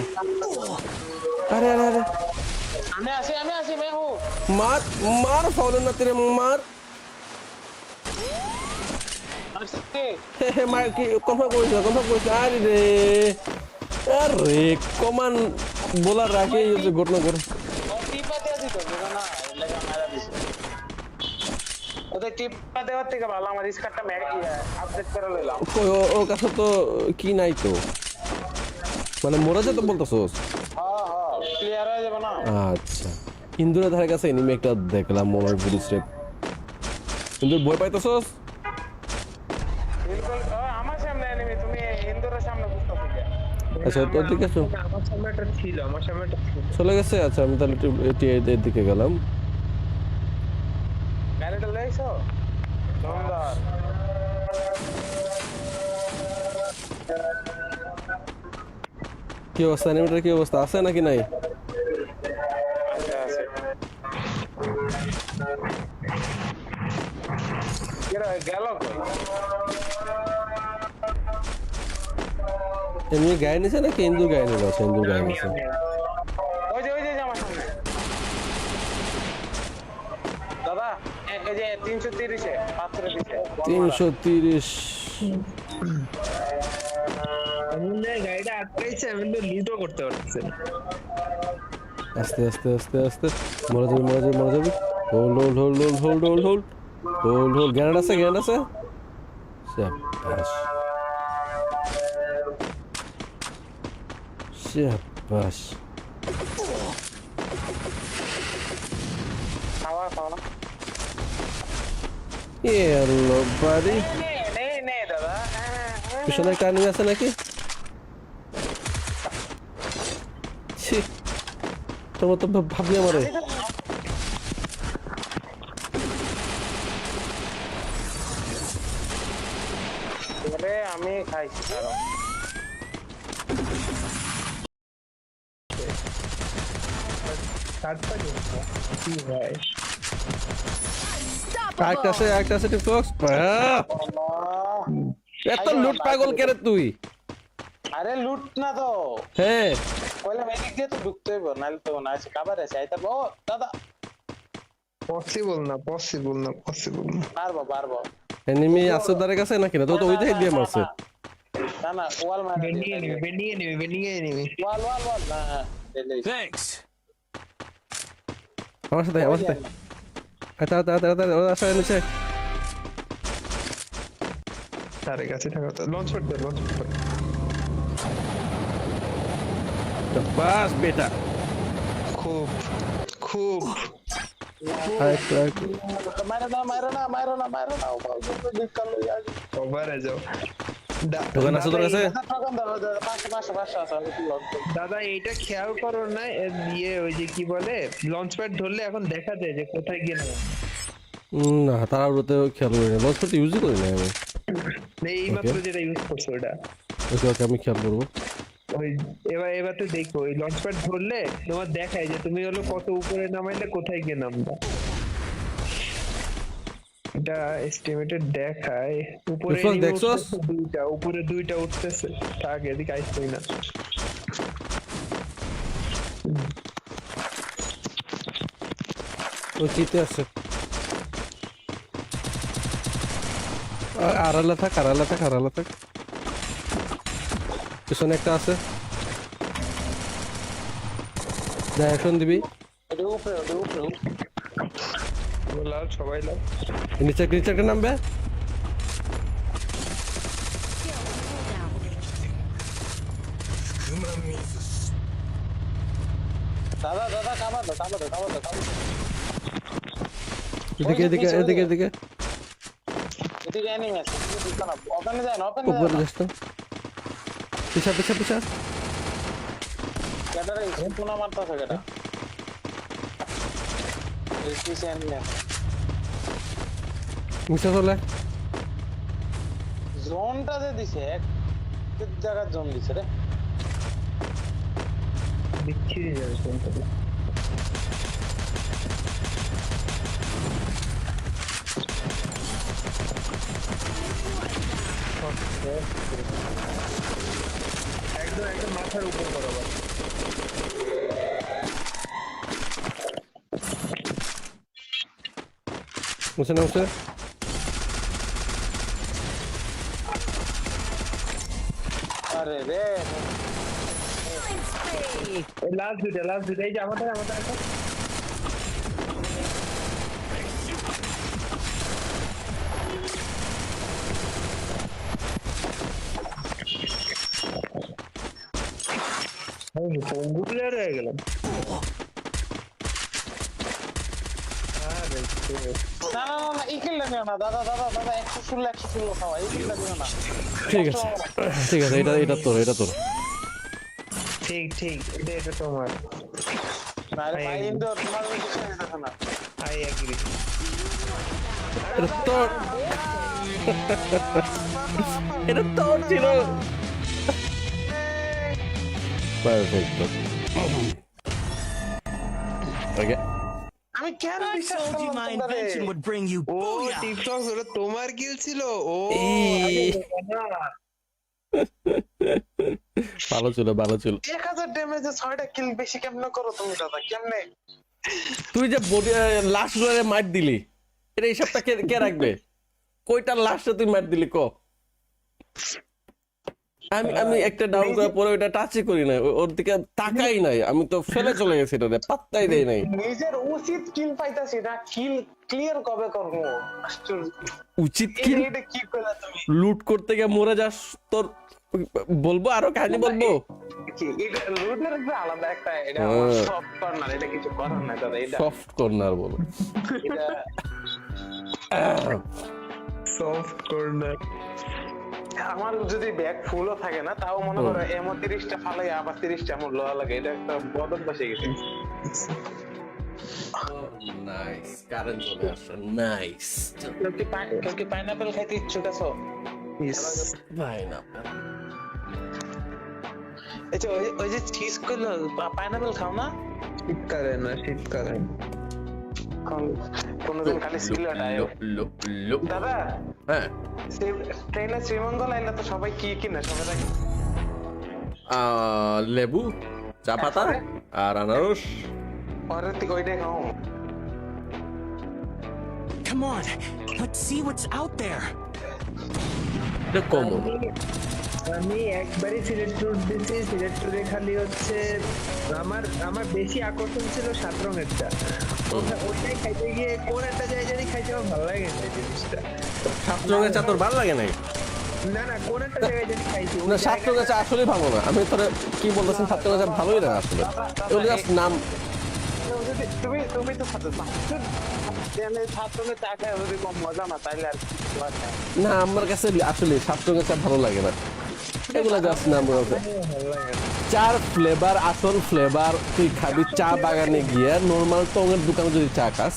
আরে আরে আরে, আমি আসি मैं हूं। मार फॉलन ना तेरे मार। मार की कन्फार्म কইছ আরে কমান বলার রাখে এই যে ঘটনা করে টিপা দিয়ে দিত না, লাগা মারা দিছে। ওদের টিপা দেওয়ার থেকে ভালো আমার স্কারটা আপডেট করে লইলাম। ওর কাছে তো কি নাই তো, মানে মোরা যেতে বলতেছস? হ্যাঁ ক্লিয়ার হয়ে যাবে না। আচ্ছা, ইন্দুরের ধারে কাছে এনিমি একটা দেখলাম মোবাইল পুরো স্টেপ। ইন্দুর ভয় পাইতেছস? বিলকুল আমার সামনে এনিমি, তুমি ইন্দুরের সামনে বুঝতেছো কি? আচ্ছা তোর দিকে তো আমার সামনে একটা ছিল। চলে গেছে। আচ্ছা আমি তাহলে এর দিকে গেলাম। গাড়িটা লইছো সুন্দর। কি অবস্থা অ্যানিমেটার, কি অবস্থা, আছে নাকি নাই? আছে আছে গেল কই? এমনি গায়ে নিছে নাকি ইন্দুর গায়ে নিল? ইন্দুর গায়ে নিছে। ওই যে আমার সামনে দাদা, এই যে 330 পাত্রে দিছে 330। এমন গাড়িটা আটকাইছে, আমি তো লুটও করতে পারতেছি না। আস্তে আস্তে আস্তে আস্তে মরে যাবি, মরে যাবি, মরে যাবি। Hold hold hold hold hold hold hold hold hold. Guarantee আছে, গ্যারেন্ট আছে। শাবাশ শাবাশ। খাওয়া খাওয়া হ্যালো বাড়ি। নে দাদা। পিছনে একটা enemy আছে নাকি? ছি, তোমার তো ভাবলি আমারে। ওরে আমি খাইছি কারণ কি ভাই, একটা আছে টিপক্স। এত লুট পাগল কেরে তুই? আরে লুট না তো, হ্যাঁ কইলাম এদিক দিয়ে তো ঢুকতে হইব, নাহলে তো না আছে কাবার আছে আইতা। ও দাদা পসিবল না, পসিবল না, পসিবল না। পারবো এনিমি আছে তার কাছে নাকি? না তো ওই দিকে দিয়ে মারছে। না ওয়াল মারা বেনিয়ে নিবি, বেনিয়ে নিবি। ওয়াল না Thanks. আমার সাথে আচ্ছা ওরা আসা নিচে। তারে কাছে থাকা তো লঞ্চ করতে, লঞ্চ করতে। বাস বেটা। খুব খুব আরেকটু মারো না ও দিক্কাল লইয়া ওভারে যাও। দোকান আছে তোর কাছে? ঠকান দাও পাঁচশো আছে আমি কি লগ দাদা এইটা খেয়াল করো না, দিয়ে ওই যে কি বলে লঞ্চ প্যাড ধরলে এখন দেখা যায় যে কোথায় গিয়ে নামে। না তারা ওতে খেয়াল করি না, লঞ্চ করতে ইউজই করি না আমি। এই মাত্র যেটা ইউজ করছো ওটা। ওকে ওকে আমি খেয়াল করবো। ওই এবার তো দেখো ওই লঞ্চ প্যাড ধরলে তোমার দেখায় যে তুমি হলো কত উপরে নামাইলে কোথায় গিয়ে নামবা। এটা এস্টিমেটেড দেখায় উপরে দেখছস, enemy দেখছস? উঠতেছে দুইটা, উপরে দুইটা উঠতেছে। থাক এদিকে আইসই না। ও চিতে আছে। আড়ালে থাক। পিছনে একটা আছে, ডাইরেকশন দিবি। এটা উপরে লাল সবাই লাল। নিচে একটা নামবে। দাদা কাবার দাও এদিকে এদিকে এনিমি আছে দিক্কাল না ওপেনে যায় না উপরে যাস তো। পিছা কেডারে কোনা মারতাছে কেডা এসপিসি এনিমি মিছা চলে। জোনটা যে দিছে এক জায়গার জোন দিছে রে। বিচ্ছিরি যাবে কোনটা। একদম মাথার উপর বরাবর। মুছে আরে রে লাস্ট দুইটা এই যে আমাদের একটা পঙ্গুলে রয়ে গেলাম। না এই কিলটা নিও না দাদা 116 খাওয়া এই কিলটা নিও না। ঠিক আছে এটা তোর। ঠিক এটা তোমার। না রে ভাই ইন্দো তোমার কিছু দিতেছ না। I agree. এটা তোর ছিল। Perfecto. Okay. আমি কেন I বিশ্বাস told you করলাম my তোমরা রে? invention would bring you ও booyah. টিকটক ওটা তোমার কিল ছিল ও এই। না ভালো ছিল ভালো ছিল 1000 ড্যামেজে 6টা কিল বেশি কেমনে করো তুমি দাদা কেমনে? তুই যে বডি লাস্ট গুলারে মার দিলি এটা হিসাবটা কে কে রাখবে কয়টা লাস্টে তুই মার দিলি ক আমি আমি একটা ডাউন করার পরে ওটা টাচই করি না ওর দিকে তাকাই নাই আমি তো ফেলে চলে গেছি এটা পাত্তাই দেই নাই নিজের উচিত কিল পাইতাছি না কিল ক্লিয়ার কবে করবো? আশ্চর্য। উচিত কি এটা কি করলা তুমি? লুট করতে গিয়ে মরে যাস তোর বলবো আরো কাহিনী বলবো কি এটা লুটের একটা আলাদা একটা এটা হ্যাঁ। সফট কর্নার এটা কিছু করার নাই দাদা এটা সফট কর্নার বলো এটা সফট কর্নার আমার যদি ব্যাগ ফুলও থাকে না তাও মনে করো এমন 30টা ফালাই আবার 30টা আমার লোহা লাগে এটা একটা বদল বসে গেছে নাইস কারেন্ট চলে আসছে নাইস কেউ কি পাইনাপেল খাইতে ইচ্ছুক আছো? ভাই না আচ্ছা ওই যে চিজ করলো পাইনাপেল খাও না? শীতকালে না শীতকালে কোনদিন খালি সিলেট আয়ো দাদা হ্যাঁ ট্রেনে শ্রীমঙ্গল আইলে তো সবাই কি কিনে সবাই রাখে লেবু চা পাতা আর আনারস পরের থেকে ওইটাই খাও Come on, let's see what's out there. এটা কমন আমি একবারই সিলেট ট্যুর দিছি সিলেট ট্যুরে খালি হচ্ছে আমার আমার বেশি আকর্ষণ ছিল 7 রঙেরটা ওটাই খাইতে গিয়ে কোন একটা জায়গায় খাইতে আমার ভালো লাগে না এই জিনিসটা 7 রঙের চা তোর ভালো লাগে নাই না না কোন একটা জায়গায় যদি খাইছি না 7 রঙের চা আসলে ভালো না আমি তোরে কি বলতেছেন 7 রঙের চা ভালোই না আসলে এগুলো জাস্ট নাম তুমি তুমি তো ছাত্রদের চা খায় যদি কম মজা না তাইলে আর না আমার কাছে আসলে 7 রঙের চা ভালো লাগে না এগুলো জাস্ট নাম বলতে চার ফ্লেভার আসল ফ্লেভার তুই খাবি চা বাগানে গিয়ে নরমাল টঙের দোকানে যদি চা খাস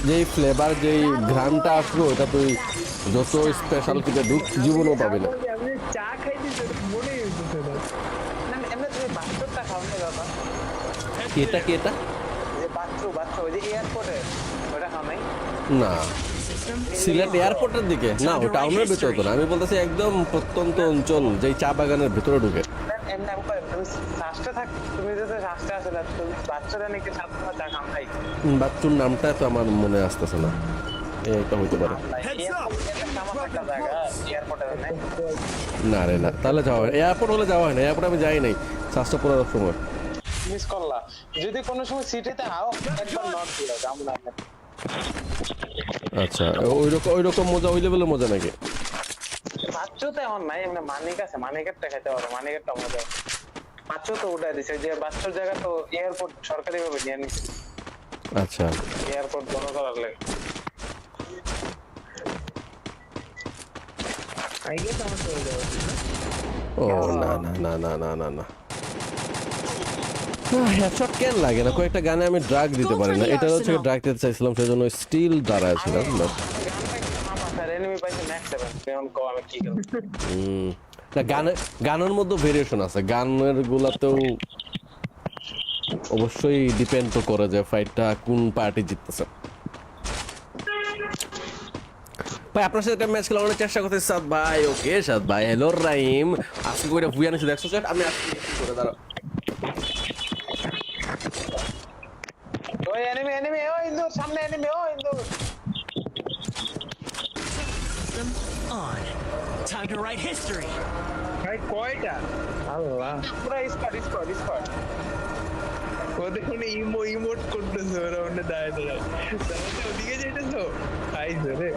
যেই ফ্লেভার যেই ঘ্রাণটা আসবে ওটা তুই যত স্পেশাল কিছু ঢুক জীবনও পাবি না আমি চা খাইতেছি মনে হইতেছে না এমনি তুমি বাচ্চাটা খাও না দাদা এটা কি এটা যে বাচ্চা ওই যে এয়ারপোর্টে ওটা খাও নাই না সিলেট এয়ারপোর্টের দিকে না ওই টাউনের ভিতরে তো না আমি বলতেছি একদম প্রত্যন্ত অঞ্চল যেই চা বাগানের ভিতরে ঢুকে এমনি আমি কই তুমি রাস্তা থাক তুমি যদি রাস্তা আছে না তুমি বাচ্চারা নাকি ছাত্র চা খাম খাই বাচ্চুর নামটা তো আমার মনে আসতেছে না এটা হইতে পারে এয়ারপোর্টে নাই না রে না তাহলে যাওয়া হয় এয়ারপোর্ট হলে যাওয়া হয় না এয়ারপোর্ট আমি যাই নাই স্বাস্থ্য পড়ার সময় মিস করলা যদি কোনো সময় সিটিতে আও একবার নট দিও আমরা আচ্ছা ওইরকম মজা ওই লেভেলের মজা নাকি বাচ্চা তো এখন নাই এমনি মানিক আছে মানিকেরটা খেতে পারো মানিকেরটা মজা বাচ্চা তো উঠাই দিছে যে বাচ্চার জায়গা তো এয়ারপোর্ট সরকারি ভাবে নিয়ে নিছে আচ্ছা এয়ারপোর্ট বন্ধ করার লাগে আইগে তো আমার চলে যাওয়া উচিত না? ও না না না না না না না হেডশট কেন লাগে না কয়েকটা গানে আমি ড্রাগ দিতে পারি না এটা হচ্ছে ড্রাগ দিতে চাইছিলাম সেজন্য স্টিল দাঁড়াইছিলাম বাট এনিমি পাইছে ম্যাক্স 7 এখন কো আমি কি করব না গানের মধ্যে ভেরিয়েশন আছে গানের গুলাতেও অবশ্যই ডিপেন্ড তো করে যে ফাইটটা কোন পার্টি জিততেছে ভাই আপনার সাথে একটা ম্যাচ খেলানোর চেষ্টা করতেছি সাদ ভাই ওকে সাদ ভাই হ্যালো রাইম আজকে কইরা ভুয়া নিছি দেখছো স্যার আমি আজকে করে দাঁড়া ওই এনিমি ওই ইন্দুর সামনে এনিমি ওই ইন্দুর System on. Time to write history. ভাই কয়টা আল্লাহ পুরো স্কোয়াড ওদের কোনো ইমোট করতেছে ওরা ওখানে দাঁড়ায় ওদিকে যেতেছো খাইছো রে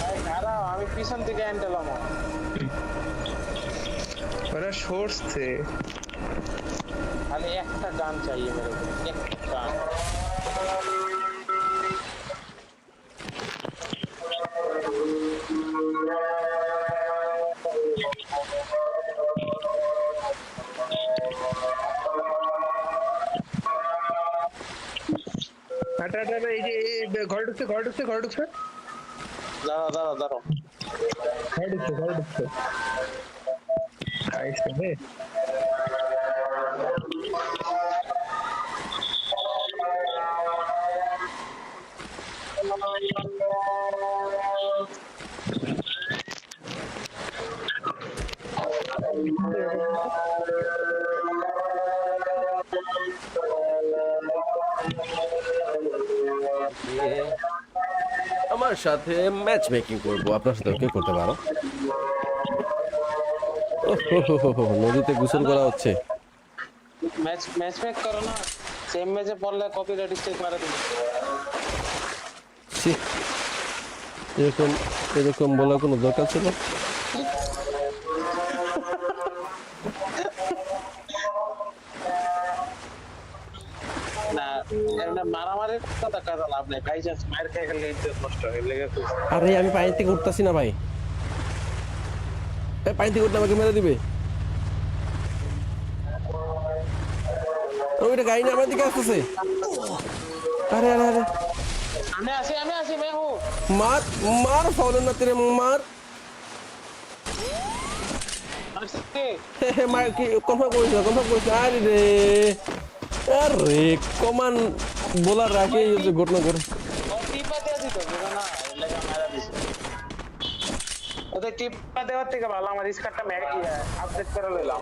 ভাই খারাপ আমি পিছন থেকে এন্টেলাম ওরা সরছে খালি একটা গান চাই মেরে একটা গান এই যে ঘর ঢুকছে দাঁড়াও ঘর ঢুকছে খাইছে রে আমার সাথে ম্যাচ মেকিং করবো, আপনার সাথে কি করতে পারো? নদীতে গোসল করা হচ্ছে। ম্যাচ মেক করো না, সেম ম্যাচে পড়লে কপিরাইট স্ট্রাইক মারা দিবে। ছি, এরকম এরকম বলার কোনো দরকার ছিল? না এমনি মারামারি কথা কাজা লাভ নেই, ভাই জাস্ট মার খেয়ে গেলে ইজ্জত নষ্ট হয় লেগে তো। আরে আমি পানি থেকে উঠতাছি না ভাই, পানি থেকে উঠলে আমাকে মেরে দিবে। ওইটা গাড়ি নিয়ে আমার দিকে আসতেছে। আরে আরে আরে আমি আসি मैं हूं। মার মার, ফাউল না তেরে মার। আসছে মার কি কনফার্ম করিস। আরে রে আরে কমান বলার রাখে যে ঘটনা করে। ও টিপা দিয়ে দিত বুঝো না, লেগে মারা দিছে। ওদের টিপা দেওয়ার থেকে ভালো আমার স্কারটা আপডেট করে লইলাম।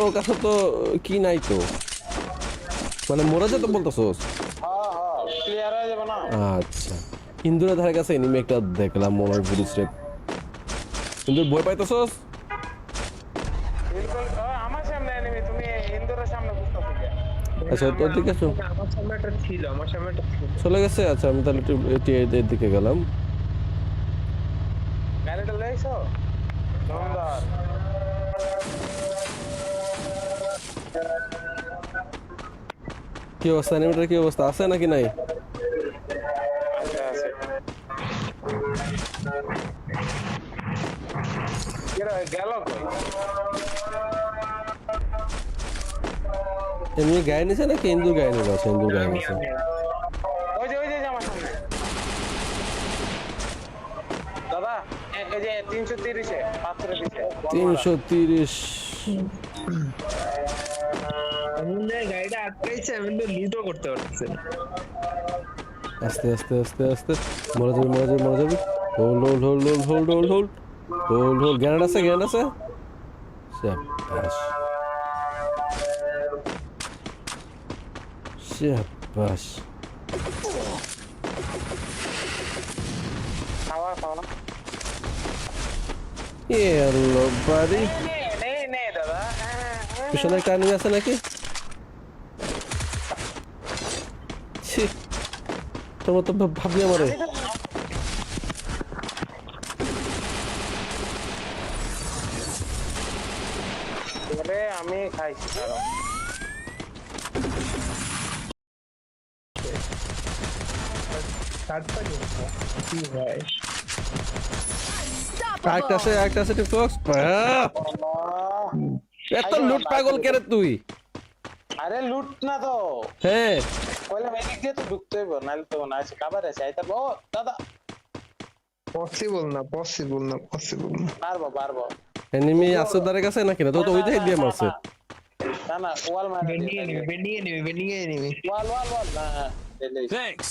ওর কাছে তো কি নাই তো, মানে মরে যেত বলতেছোস? হ্যাঁ ক্লিয়ার হয়ে যাবে না। আচ্ছা, ইন্দুরের ধারে কাছে এনিমি একটা দেখলাম, মনে হয় পুলিশ রে। ইন্দুর ভয় পাইতেছোস? বিলকুল আমার সামনে এনিমি, তুমি ইন্দুরের সামনে বুঝতেছো কি? আচ্ছা তোর দিকে আসো। আমার সামনে একটা ছিল, চলে গেছে। আচ্ছা আমি তাহলে একটু এর দিকে গেলাম। গাড়িটা লইছো সুন্দর। কি অবস্থা এনিমিটার, কি অবস্থা, আছে নাকি নাই? আছে গেল কই? এমনি গায়ে নিছে নাকি ইন্দুর গায়ে নিছে? আচ্ছা ইন্দুর গায়ে নিছে। ওই যে আমার সামনে দাদা, এই যে 330 এ পাত্রে দিছে 330। আমি গাড়িটা আটকাইছে, আমি তো লুটও করতে পারতেছি না। আস্তে আস্তে আস্তে আস্তে মরে যাবে। হোল্ড গ্যানেড আছে শাবাশ। খাওয়া পাও না। হ্যালো বাড়ি, নে দাদা। পিছনে একটা enemy আছে নাকি? ছি, তোমার তো ভাবলি আমারে। আমি খাইছি কারণ কি ভাই, একটা আছে টিকটক। এত লুট পাগল কেরে তুই? আরে লুট না তো, হ্যাঁ কইলে মেডিক দিয়ে তো ঢুকতে হইব, নাহলে তো না আছে কাবার আছে আইতা। ও দাদা পসিবল না। পারবো এনিমি আছে তার কাছে নাকি? না তো ওই দিকে দিয়ে মারছে। না ওয়াল মারা বেনিয়ে নিবি। ওয়াল না Thanks.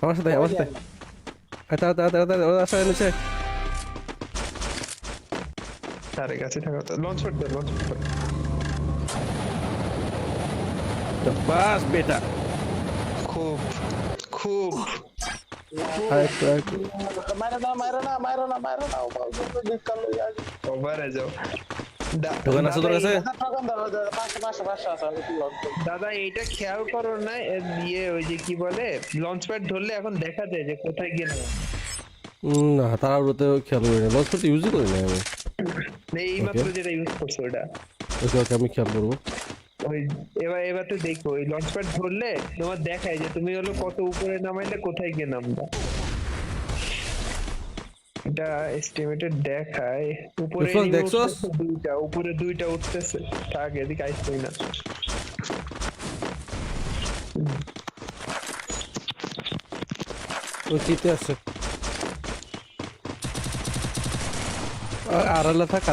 আমার সাথে ওরা আসা নিচে। তার কাছে থাকা তো লঞ্চ করতে বাস বেটা, খুব আরেকটু মারা না নিকালো यार ওভারে যাও। দোকান আছে তোর কাছে? ঠকান দাও পাশে আছে আমি কি লক। দাদা এইটা খেয়াল করো না, দিয়ে ওই যে কি বলে লঞ্চ প্যাড ধরলে এখন দেখা যায় যে কোথায় গেল। না তারা ওতে খেয়াল করি না, লঞ্চ করতে ইউজই করি না আমি। এই মাত্র যেটা ইউজ করছো ওটা। ওকে আমি খেয়াল করবো। ওই এবার তো দেখো, ওই লঞ্চ প্যাড ধরলে তোমার দেখায় যে তুমি হলো কত উপরে নামাইলে কোথায় গিয়ে নামবা। এটা এস্টিমেটেড দেখায়। উপরে দেখছস? উপরে দুইটা উঠতেছে। থাক এদিকে আইসই না। ও চিতে আছে। আড়ালে থাক।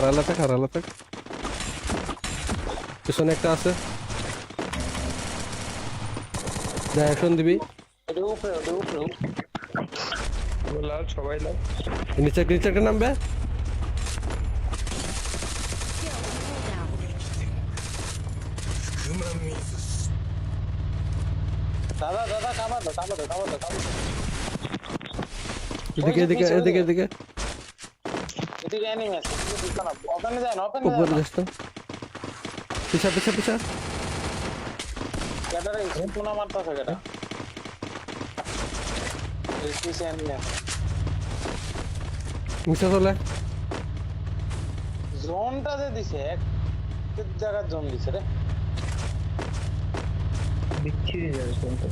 পিছনে একটা আছে ডাইরেকশন দিবি ওটা উপরে লাল সবাই লাল। নিচে নিচে একটা নামবে দাদা কামা দাও এদিকে এদিকে এদিকে এদিকে এদিকে এনিমি আছে ওখানে যায় না উপরে যাস তো পিছা পিছা পিছা কেডারে পুনা মারতাছে কেডা এই পিছে এনিমি আছে নিচে চলে জোনটা যে দিছে এক জায়গার জোন দিছে রে বিচ্ছিরি যাবে কোনটা।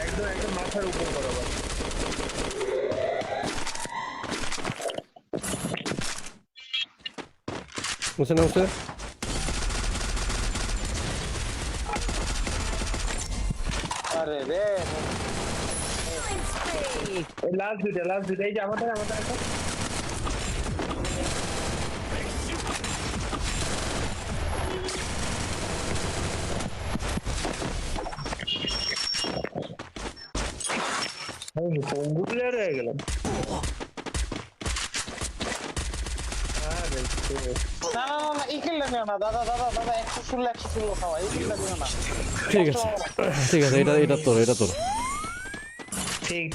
একদম একদম মাথার উপর বরাবর। মুছে না মুছে আরে রে এই লাস্ট দুইটা এই যে আমাদের একটা পঙ্গু প্লেয়ার হয়ে গেলাম। আরে না এই কিলটা নিও না দাদা 116 খাওয়া এই কিলটা নিও না ঠিক আছে ঠিক আছে এটা তোর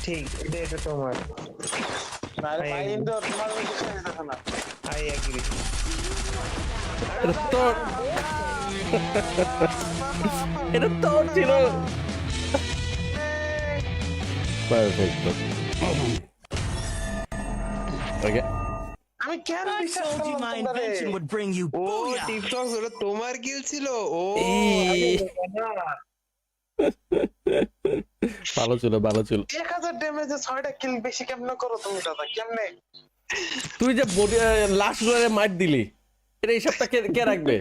ঠিক এটা তোমার। না রে ভাই ইন্দো তোমার কিছু নিতে না আই এগ্রি। এটা তোর ছিল পারফেক্ট ওকে আমি কেন I বিশ্বাস told you my করলাম invention would bring you ও booyah! টিকটক হলো তোমার কিল ছিল। ও ভালো ছিল 1000 ড্যামেজে 6টা কিল বেশি কেমনে করো তুমি দাদা কেমনে তুই যে বডি লাস্ট রয়ে মার দিলি এটা হিসাবটা কে রাখবে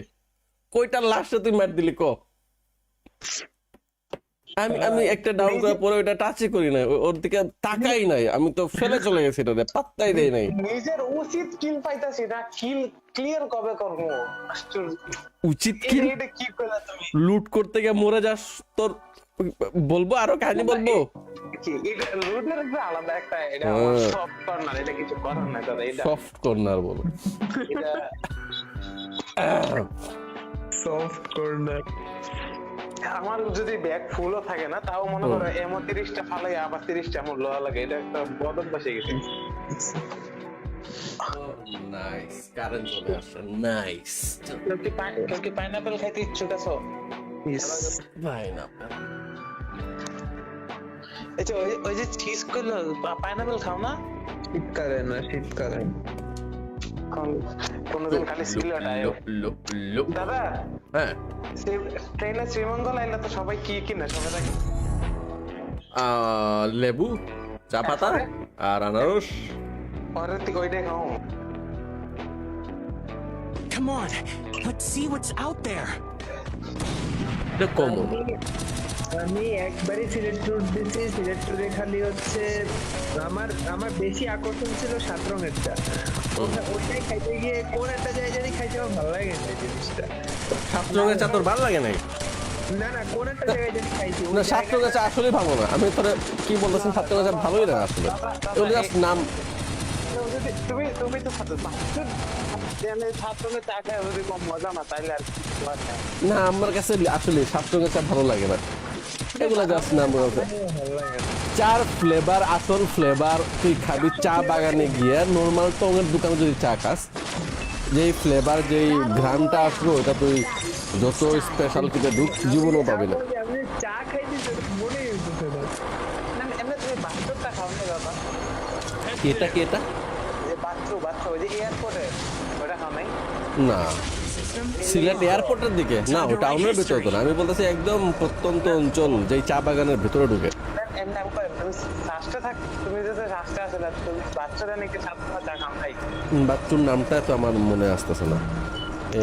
কয়টা লাস্টে তুই মার দিলি ক আমি একটা ডাউন করার পরে ওটা টাচই করি না ওর দিকে তাকাই নাই আমি তো ফেলে চলে গেছি এটা পাত্তাই দেই নাই নিজের উচিত কিল পাইতাছি না কিল ক্লিয়ার কবে করবো আশ্চর্য উচিত কি এটা কি কইলা তুমি লুট করতে গিয়ে মরে যাস তোর বলবো আরো কাহিনী বলবো কি এটা লুটের একটা আলাদা একটা এটা সফট কর্নার এটা কিছু করার না দাদা এটা সফট কর্নার বলো এটা সফট কর্নার। আমার যদি ব্যাগ ফুলও থাকে না তাও মনে করো এমন 30টা ফালাই আবার 30টা আমার লোহা লাগে এটা একটা বদল বসে গেছে নাইস কারেন্ট চলে আসছে নাইস কেউ কি পাইনাপেল খাইতে ইচ্ছুক আছো ভাই না এই যে ওই যে চিজ করলো পাইনাপেল খাও না শীতকালে কোনদিন খালি সিলেট আয়ো দাদা হ্যাঁ ট্রেনে শ্রীমঙ্গল আইলে তো সবাই কি কিনে সবাই থাকে লেবু চা পাতা আর আনারস পরে তুই ওইটাই খাও Come on, let's see what's out there. এটা কমন আমি একবারই সিলেট ট্যুর দিয়েছি। সিলেট ট্যুরে খালি হচ্ছে আমার বেশি আকর্ষণ ছিল 7 রঙেরটা। ওইটাই খাইতে গিয়ে কোন একটা জায়গায় খাইতে আমার ভালো লাগে না জিনিসটা। 7 রঙের চা তোর ভালো লাগে নাই না কোন একটা জায়গায় যদি খাইছি না 7 রঙের চা আসলে ভালো না আমি তোরে কি বলতেছেন 7 রঙের চা ভালোই না আসলে ওটা জাস্ট নাম তুমি তো ছাত্রকে চা খায় যদি কম মজা না তাইলে আর না আমার কাছে আসলে 7 রঙের চা ভালো লাগে না এগুলা জাস্ট নাম বলতে ভালো লাগে না। চার ফ্লেভার আসল ফ্লেভার তুই খাবি চা বাগানে গিয়ে নর্মাল টঙের দোকানে যদি চা খাস যেই ফ্লেভার যেই ঘ্রাণটা আসবে ওটা তুই যত স্পেশাল কিছু জীবনও পাবি না আমি চা খাইতে মনে হইতেছে না। এমনি তুমি বাচ্চাটা খাও না দাদা এটা কি এটা যে বাচ্চা ওই যে এয়ারপোর্টে ওটা খাও নাই না সিলেট এয়ারপোর্টের দিকে না ওটা টাউনের ভিতরে তো না আমি বলতেছি একদম প্রত্যন্ত অঞ্চল যেই চা বাগানের ভিতরে ঢুকে এমনি আমি কই তুমি রাস্তা থাক তুমি যদি রাস্তা আছে তুমি বাচ্চারা নাকি ছাত্র চা খাও নাই বাচ্চুর নামটা তো আমার মনে আসতেছে না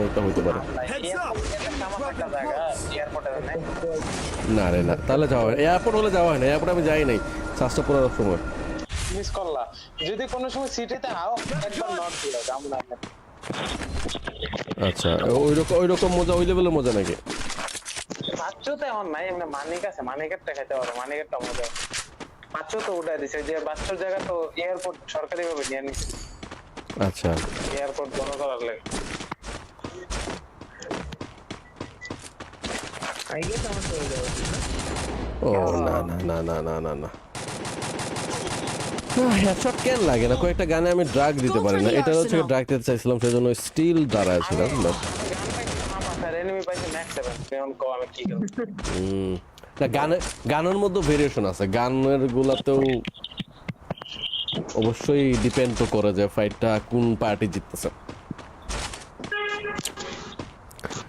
এটা হইতে পারে Heads up! এটা কেমন একটা জায়গা এয়ারপোর্টে নাই না রে না, তাহলে যাওয়া হয় এয়ারপোর্ট হলে যাওয়া হয় না, এয়ারপোর্ট আমি যাই নাই চার্জটা পড়ার সময়। মিস করলা। যদি কোনো সময় সিটিতে আও একবার নট দিও আমরা আচ্ছা, ওই রকম মজা, ওই লেভেলের মজা নাকি? পাঁচশো তো এখন নাই, এমনি মানিক আছে, মানিকেরটা খাইতে পারো, মানিকেরটা মজা। পাঁচশো তো উঠাই দিছে, যে বাচ্চার জায়গা তো এয়ারপোর্ট সরকারি ভাবে নিয়ে নিছে, আচ্ছা এয়ারপোর্ট বন্ধ করার লাগে। আই গেস আমার চলে যাবে ও না না না না না না না, হেডশট কেন লাগে না? কয়েকটা গানে আমি ড্রাগ দিতে পারি না, এটা হচ্ছে ড্রাগ দিতে চাইছিলাম, সেজন্য স্টিল দাঁড়াইছিলাম। গান পাইছি আমার আর এনিমি পাইছি ম্যাক্স 7, এখন কো আমি কি করব? না, গানের মধ্যে ভেরিয়েশন আছে, গানের গুলাতেও অবশ্যই ডিপেন্ড তো করে যে ফাইটটা কোন পার্টি জিততেছে।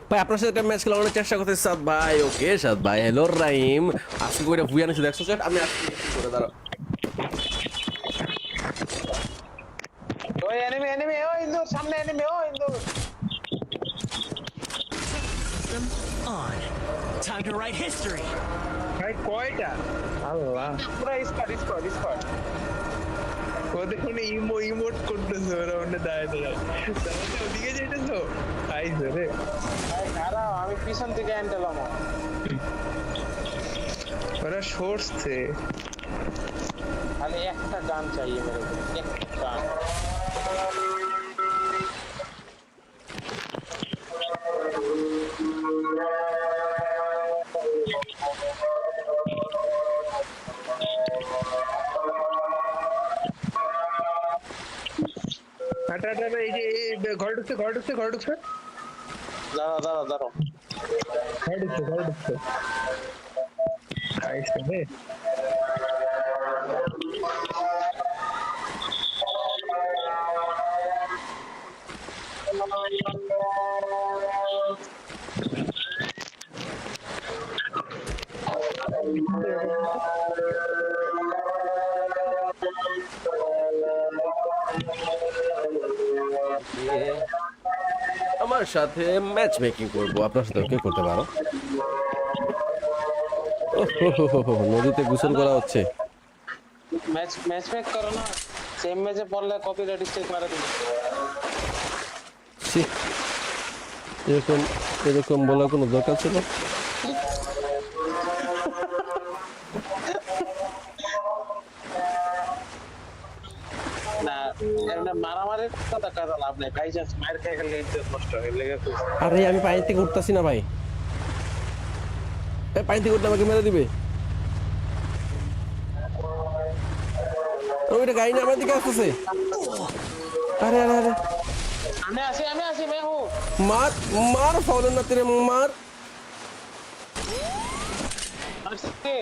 ভাই আপনার সাথে একটা ম্যাচ খেলার অনেক চেষ্টা করতেছি সাদ ভাই। ওকে সাদ ভাই, হ্যালো রাইম, আজকে করে ভুয়া নিছি দেখছো স্যার, আমি আজকে করে দাঁড়াও। ওই এনিমি ও ইন্দুর সামনে এনিমি ও ইন্দুর। System on. Time to write history. ভাই কয়টা? আল্লাহ, পুরো স্কোয়াড ও দেখুন ইমোট করতেছে ওরা, ওখানে দাঁড়ায় তাহলে ওদিকে যেতেছো আইসো রে। ভাই খারাপ, আমি পিছন থেকে এন্টালাম। ওরা সরছে। খালি একটা গান চাই মেরে, একটা গান। আটা এই যে ঘর ঢুকছে দাঁড়া ঘর ঢুকছে আইসো রে। আমার সাথে ম্যাচ মেকিং করবো, আপনার সাথে কে করতে পারো? নদীতে গোসল করা হচ্ছে। ম্যাচ মেক করো না, সেম ম্যাচে পড়লে কপিরাইট স্ট্রাইক মারা দিবে। ছি, এরকম বলার কোনো দরকার ছিল? না এমনি মারামারির কথা কাজ লাভ নাই ভাই, জাস্ট মার খেয়ে গেলে ইজ্জত নষ্ট হয়ে লেগে তো। আরে আমি পানি থেকে উঠতেছি না ভাই, পানি থেকে উঠলে আমাকে মেরে দিবে। ওইটা গাড়ি না আমার দিকে আসতেছে। আরে আরে আরে, আমি আসি मैं हूं। মার ফাউলের না তেরে মার। আসছে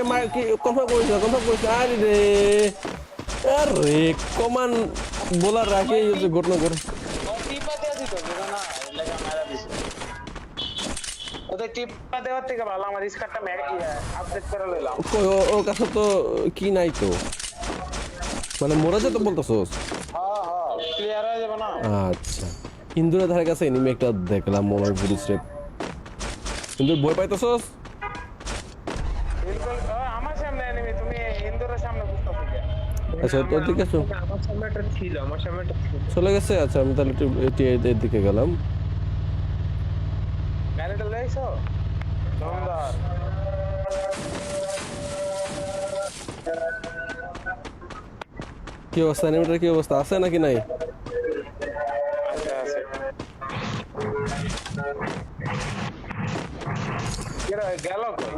মার কি কনফার্ম করিস। আরে কমান বলার রাখে যে ঘটনা করে। ও টিপাতে আছি তো বুঝো না, লাগা মারা দিছে। ওদের টিপা দেওয়ার থেকে ভালো আমার স্কারটা আপডেট করে লইলাম। ওর কাছে তো কি নাই তো, মানে মোরা যে তো বলতেছোস। হ্যাঁ ক্লিয়ার হয়ে যাবে না। আচ্ছা, ইন্দুরের ধারে কাছে এনিমি একটা দেখলাম মনে হয় পুলিশ রেপ। ইন্দুর ভয় পাইতেছোস? বিলকুল আমার সামনে এনিমি, তুমি ইন্দুরের সামনে বুঝতেছো কি? আচ্ছা তোর দিকে আসো। আমার সামনে একটা ছিল। চলে গেছে। আচ্ছা আমি তাহলে একটু এর দিকে গেলাম। গাড়িটা লইছো সুন্দর। কি অবস্থা এনিমিটার, কি অবস্থা, আছে নাকি নাই? আছে গেল কই?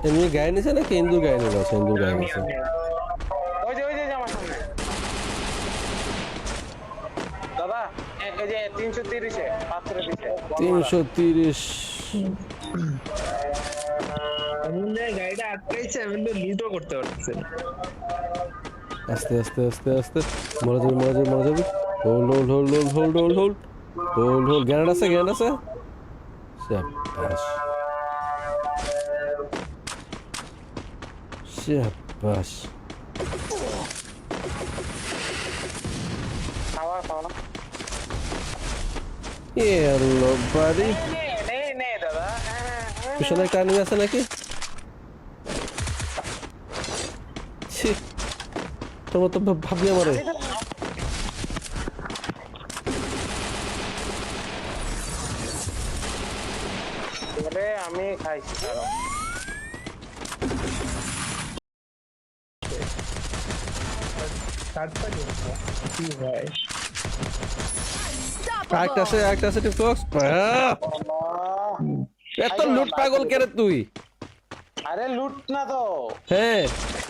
এমনি গায়ে নিছে নাকি ইন্দুর গায়ে নিছে? আচ্ছা ইন্দুর গায়ে নিছে। ওই যে আমার সামনে দাদা, এই যে 330 এ পাথরে দিছে 330। এমন জায়গায় গাড়িটা আটকাইছে, আমি তো লুটও করতে পারতেছি না। আস্তে আস্তে আস্তে আস্তে মরে যাবি। হোল্ড। গ্যারেন্ড আছে। শাবাশ। খাওয়া Hello, buddy. নে দাদা পিছনে একটা enemy আছে নাকি? ছি, তোমার তো ভাবলি আমারে। আরে আমি খাইছি কারণ থার্ড পার্টি কি ভাই একটা আছে টিকটক্স। এত লুট পাগল কেরে তুই? আরে লুট না তো হ্যাঁ,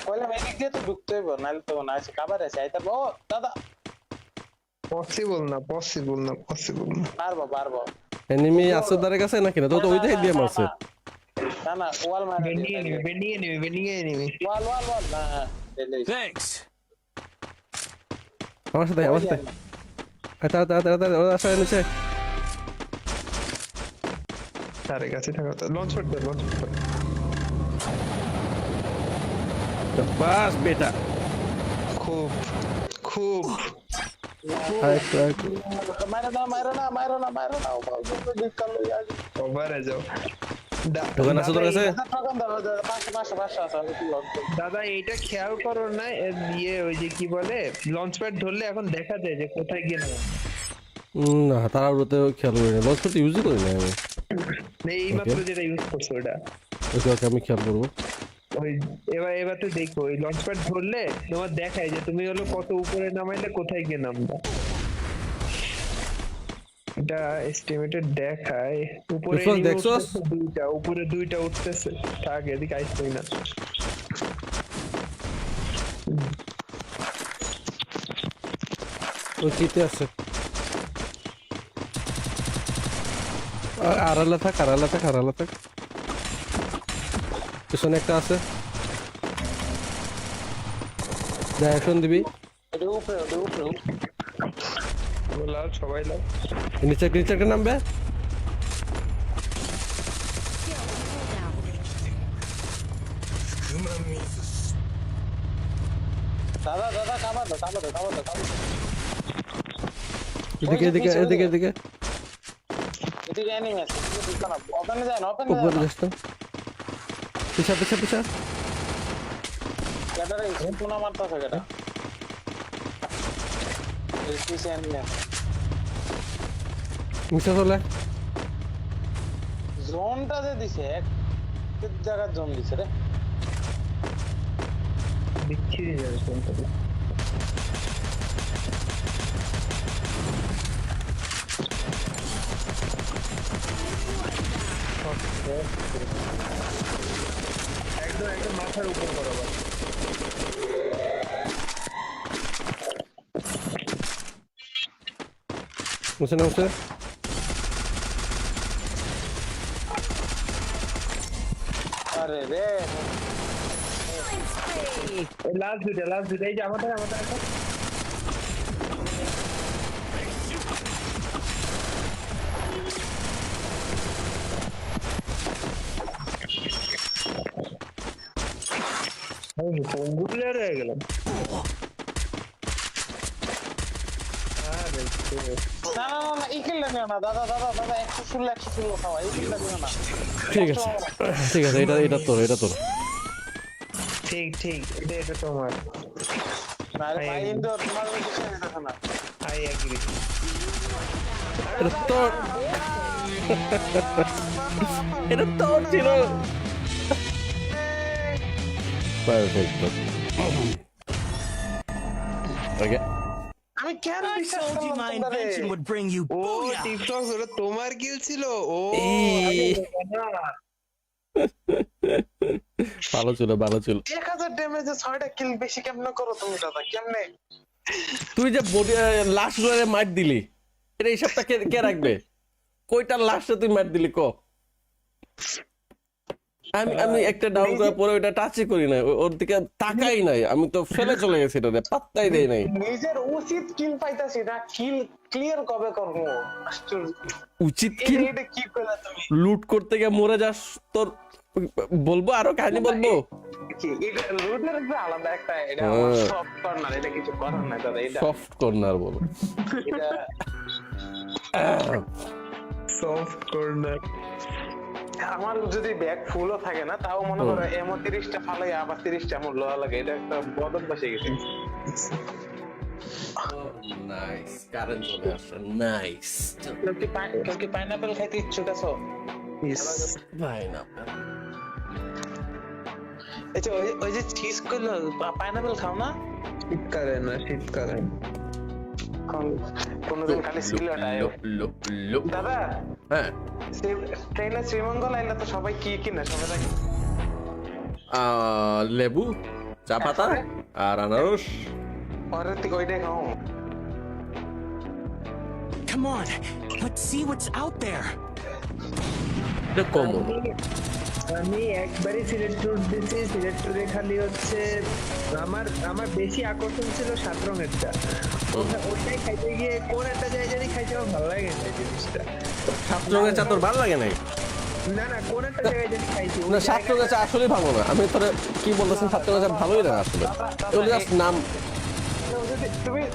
কইলে মেডিক দিয়ে তো ঢুকতে হইব নাহলে তো না আছে খাবার আছে আইতা ও দাদা পসিবল না পারবো এনিমি আছে তার কাছে নাকি না? তো ওই দিকে দিয়ে মারছে। না ওয়াল মার বেনিয়ে নিবি ওয়াল না দিলেই Thanks. আমার সাথে আচ্ছা ওরা আসলে নিচে। তার কাছে থাকা লঞ্চ করতে বাস বেটা। খুব আরেকটু মারো না ও বাবা নিকাল ইয়ার ওভারে যাও দোকান আছে তোর কাছে? তখন দাও পাঁচশো আছে আমি কি বলবো দাদা এইটা খেয়াল করো না ইয়ে ওই যে কি বলে লঞ্চ প্যাড ধরলে এখন দেখা যায় যে কোথায় গেল না তারা ওতে খেয়াল করি না, লঞ্চ করতে ইউজই করি না আমি। এই মাত্র যেটা ইউজ করছো ওটা ওকে আমি খেয়াল করবো। ওই এবার তো দেখো ওই লঞ্চ প্যাড ধরলে তোমার দেখায় যে তুমি হলো কত উপরে নামাইলে কোথায় গিয়ে নামবা। এটা এস্টিমেটেড দেখায় উপরে বিফল enemy দেখছস? উঠতেছে উপরে দুইটা উঠতেছে থাক এদিকে আইসই না ওই চিতে আছে। আড়ালে থাক। পিছনে একটা আছে, ডাইরেকশন দিবি। এটা উপরে লাল সবাই লাল নিচে একটা নামবে। দাদা খাবার দাও এদিকে এদিকে এনিমি আছে ওপেনে যায় না উপরে যাস তো। পিছা কেটারে পুনা মারতাছে কেটা এসপিসি এনিমি নিচে চলে। জোনটা যে দিছে এক জায়গার জোন দিছে রে বিচ্ছিরি যাবে কোনটা একদম মাথার উপর বরাবর উঠছে আরে রে লাস্ট দুইটা এই যে আমাদের একটা পঙ্গুলে রয়ে গেলাম না এই কিলটা নিও না দাদা 116 খাওয়া এই কিলটা নিও না ঠিক আছে এটা তোর ঠিক এটা তোমার আরে ভাই ইনডোর তোমার কিছু নিতে না আই এগ্রি এটা তোর ছিল। পারফেক্ট। ওকে আমি কেন I বিশ্বাস told you করলাম my তোমরা রে? invention would bring you ও booyah. টিকটক ওটা তোমার কিল ছিল ও ভালো ছিল 1000 ড্যামেজে 6টা কিল বেশি কেমনে করো তুমি দাদা কেমনে তুই যে লাস্ট গুলো মার দিলি, এটা হিসাবটা কে রাখবে? কয়টা লাস্টে তুই মার দিলি ক? আমি একটা ডাউন করার পরে ওটা টাচই করি নাই, ওর দিকে তাকাই নাই, আমি তো ফেলে চলে গেছি, এটা পাত্তাই দেই নাই। নিজের উচিত কিল পাইতাছি না কিল ক্লিয়ার কবে করবো উচিত কি এটা কি কইলা তুমি লুট করতে গিয়ে মরে যাস তোর বলবো আরো কাহিনী বলবো। কি এটা রুটের একটা আলাদা একটা এটা সফট কর্নার এটা কিছু করার নাই দাদা এটা সফট কর্নার বলো। এটা সফট কর্নার। আমার যদি ব্যাগ ফুলও থাকে না তাও মনে করো এমন 30টা ফালাই আবার 30টা এমন লোয়া লাগে, এটা একটা বদল বসে গেছে। নাইস, কারেন্ট চলে আসছে, নাইস। কেউ কি পাইনাপেল খাইতে ইচ্ছুক আছো? ভাই না, এই যে ওই যে চিজ করলো পাইনাপেল খাও না? শীতকালে না, শীতকালে। কোনদিন খালি সিলেট আয়। দাদা হ্যাঁ, ট্রেনে শ্রীমঙ্গল আইলে তো সবাই কি কিনে? সবাই দেখে লেবু, চা পাতা আর আনারস। পরের থেকে ওইটাই খাও। Come on, let's see what's out there. এটা কমন। আমি একবারই সিলেট ট্যুর দিয়েছি, সিলেট ট্যুরে খালি হচ্ছে আমার বেশি আকর্ষণ ছিল 7 রঙেরটা। ওটাই খাইতে গিয়ে কোন একটা জায়গায় খাইতে আমার ভালো লাগে না জিনিসটা। 7 রঙের চা তোর ভালো লাগে নাই? না না, কোন একটা জায়গায় যদি খাইছি না, 7 রঙের চা আসলেই ভালো না। আমি তোরে কি বলতেছেন, 7 রঙের চা ভালোই না আসলে। ওগুলো জাস্ট নাম।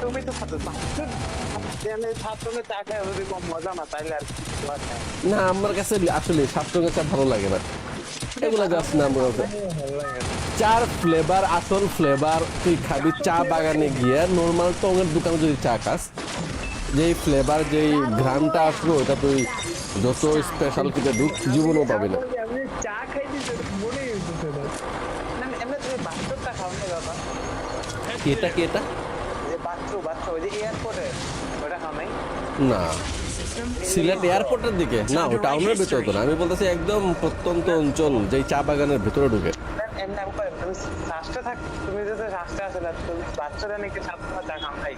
তুমি তো ছাত্র চা খায় যদি কম মজা না তাইলে আর না, আমার কাছে আসলে 7 রঙের চা ভালো লাগে না। এগুলো জাস্ট নাম বলতে। ভালো লাগে না। 4 ফ্লেভার, আসল ফ্লেভার তুই খাবি চা বাগানে গিয়ে। নর্মাল টঙের দোকানে যদি চা খাস, যেই ফ্লেভার যেই ঘ্রাণটা আসলো, ওটা তুই যত স্পেশাল কিছু জীবনও পাবি না। আমি চা খাইতে মনে হইতেছে না। এমনি তুমি বাচ্চাটা খাও না দাদা? কি এটা, কি এটা? যে বাচ্চা ওই যে এয়ারপোর্টে ওটা খাও নাই? না, সিলেট এয়ারপোর্টের দিকে না, ও টাউনের ভিতরে তো না। আমি বলতেছি একদম প্রত্যন্ত অঞ্চল, যেই চা বাগানের ভিতরে ঢুকে। এমনি তুমি রাস্তা থাক, তুমি যদি রাস্তা আসলে তুমি বাচ্চারা নাকি ছাত্র চা খাও নাই?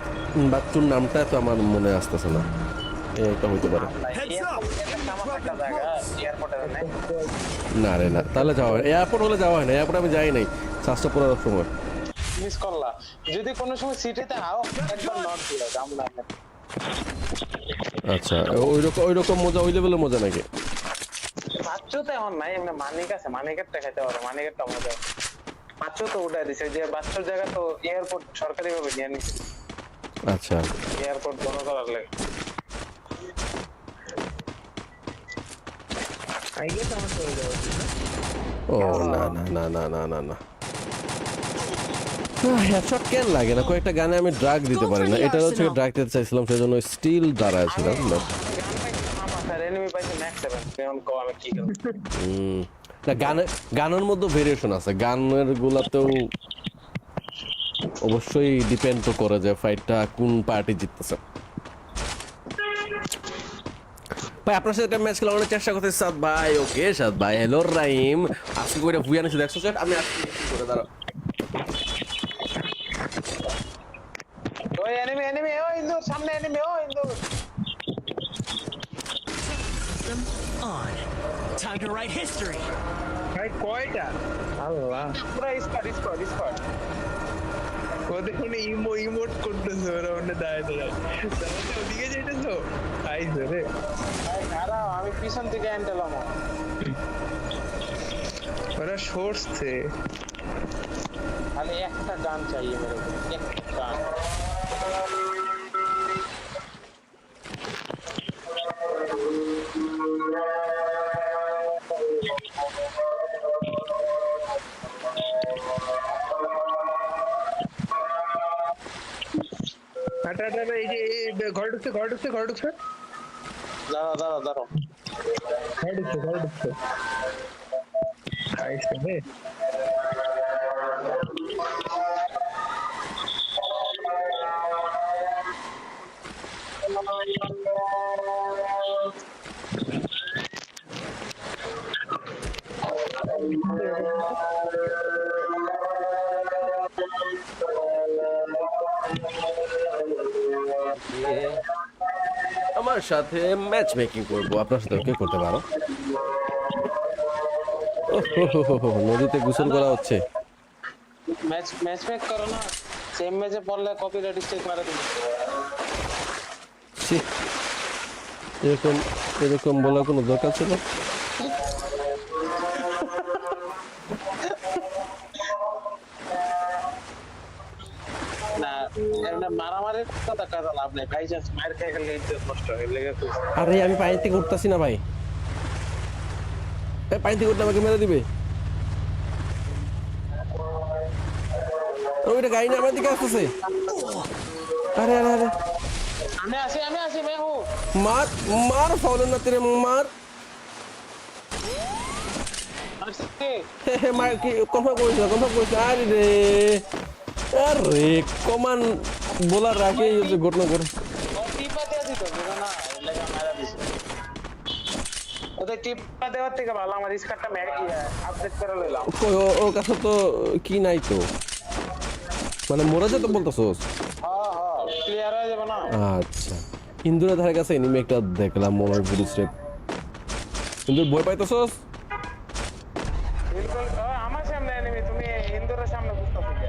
বাচ্চুর নামটা তো আমার মনে আসতেছে না। এটা হইতে পারে। না রে না, তাহলে যাওয়া হয়। এয়ারপোর্ট হলে যাওয়া হয় না। এয়ারপোর্ট আমি যাই নাই শ্বাসটা পড়ার সময়। মিস করলা। যদি কোনো সময় সিটিতে আও একবার নট দিও আমরা। আচ্ছা, ওই রকম মজা, ওই লেভেলের মজা নাকি? বাচ্চা তো এখন নাই, এমনি মানিক আছে, মানিকেরটা খাইতে পারো, মানিকেরটা মজা। বাচ্চা তো উঠাই দিছে, যে বাচ্চার জায়গা তো এয়ারপোর্ট সরকারি ভাবে নিয়ে নিছে। আচ্ছা, এয়ারপোর্ট বড় করার লাগে। আইগে তো আমার চলে যাওয়া উচিত না? ও না না না না না না না, হেডশট কেন লাগে না? কয়েকটা গানে আমি ড্রাগ দিতে পারি না। এটা হচ্ছে ড্রাগ দিতে চাইছিলাম, সেজন্য স্টিল দাঁড়াইছিলাম। এনিমি পাইছে ম্যাক্স 7 এখন কো আমি কি করব? না, গানের মধ্যে ভেরিয়েশন আছে। গানের গুলাতেও অবশ্যই ডিপেন্ড তো করে যে ফাইটটা কোন পার্টি জিততেছে। ভাই আপনার সাথে একটা ম্যাচ খেলা অনেক চেষ্টা করতে সাদ ভাই। ওকে সাদ ভাই, হ্যালো রাইম, আজকে করে ভুইয়া নিছি দেখছো স্যার? আমি আজকে করে দাঁড়াও। ওই এনিমি ওই ইন্দুর সামনে এনিমি, ওই ইন্দুর। System on. Time to write history. ভাই কয়টা? আল্লাহ, পুরো স্কোয়াড। ওদের কোনো ইমোট করতেছে ওরা, ওখানে দাঁড়ায় ওদিকে যেতেছো আইসো রে। দাঁড়াও, আমি পিছন থেকে এন্টেলাম। ওরা সরছে। খালি একটা গান চাই মেরে, একটা গান। এই যে ঘরে ঢুকছে। দাঁড়াও। ঘরে ঢুকছে। আইসো রে। আমার সাথে ম্যাচ মেকিং করবো, আপনার সাথে কে করতে পারো? নদীতে গোসল করা হচ্ছে। ম্যাচ মেক করো না, সেম ম্যাচে পড়লে কপিরাইট স্ট্রাইক মারা দিবে। এরকম বলার কোনো দরকার ছিল? না, এমনি মারামারির কথা কাজে লাভ নেই ভাই জাস্ট মার খেয়ে গেলে ইজ্জত নষ্ট হয়ে লেগে খুব আরে আমি পানি থেকে উঠতাছি না ভাই, পানি থেকে উঠলে আমাকে মেরে দিবে। ওইটা গাড়ি নিয়ে আমার দিকে আসতেছে। আরে আরে আরে আমি আসি मैं हूं মার মার ফাউলেন না তেরে মার। আসছে মার কি কনফার্ম করিস আরে রে আরে কমান বলার রাখে ঘটনা করে। ও টিপা দিয়ে দিত না লেগে মারা দিছে ওদের টিপা দেওয়ার থেকে ভালো আমার স্কারটা আপডেট করে লইলাম ওর কাছে তো কি নাই তো, মানে মোরা যেতে বলতেছোস। হ্যাঁ ক্লিয়ার হয়ে যাবে না আচ্ছা ইন্দুরের ধারে কাছে এনিমি একটা দেখলাম মোবাইল পুলিশ রে। ইন্দুর ভয় পাইতেছোস? বিলকুল আমার সামনে এনিমি তুমি ইন্দুরের সামনে বুঝতেছো কি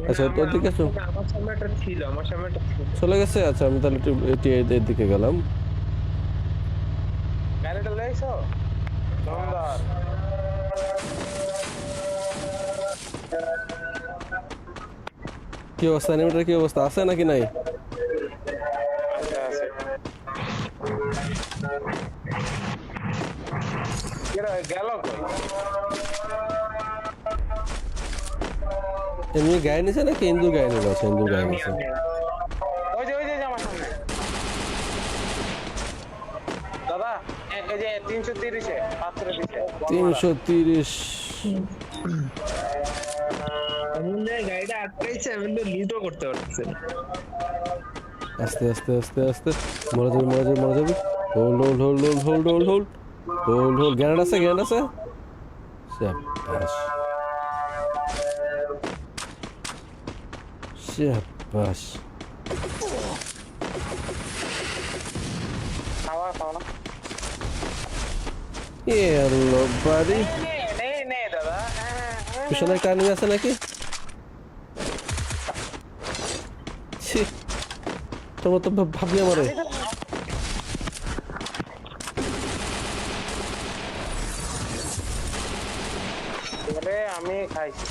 আচ্ছা তোর দিকে চল। আমার সামনে একটা ছিল চলে গেছে। আচ্ছা আমি তাহলে এর দিকে গেলাম। গাড়িটা লইছো সুন্দর কি অবস্থা এনিমিটার, কি অবস্থা, আছে নাকি নাই? আচ্ছা আছে কেরা গেল কই এমনি গায়ে নিছে নাকি ইন্দুর গায়ে নিল? আচ্ছা ইন্দুর গায়ে নিছে। ওই যে আমার সামনে দাদা এই যে 330 এ পাত্রে দিছে 330 এমন গাড়িটা আটকাইছে, আমি তো লুটও করতে পারতেছি না। আস্তে আস্তে আস্তে আস্তে মরে যাবে। হোল্ড গ্যারেন্ট আছে শাবাশ খাওয়া না হ্যালো বাড়ি। নেই দাদা পিছনে কানি আছে নাকি? ছি তোমার তো ভাবলি আমারে। আমি খাইছি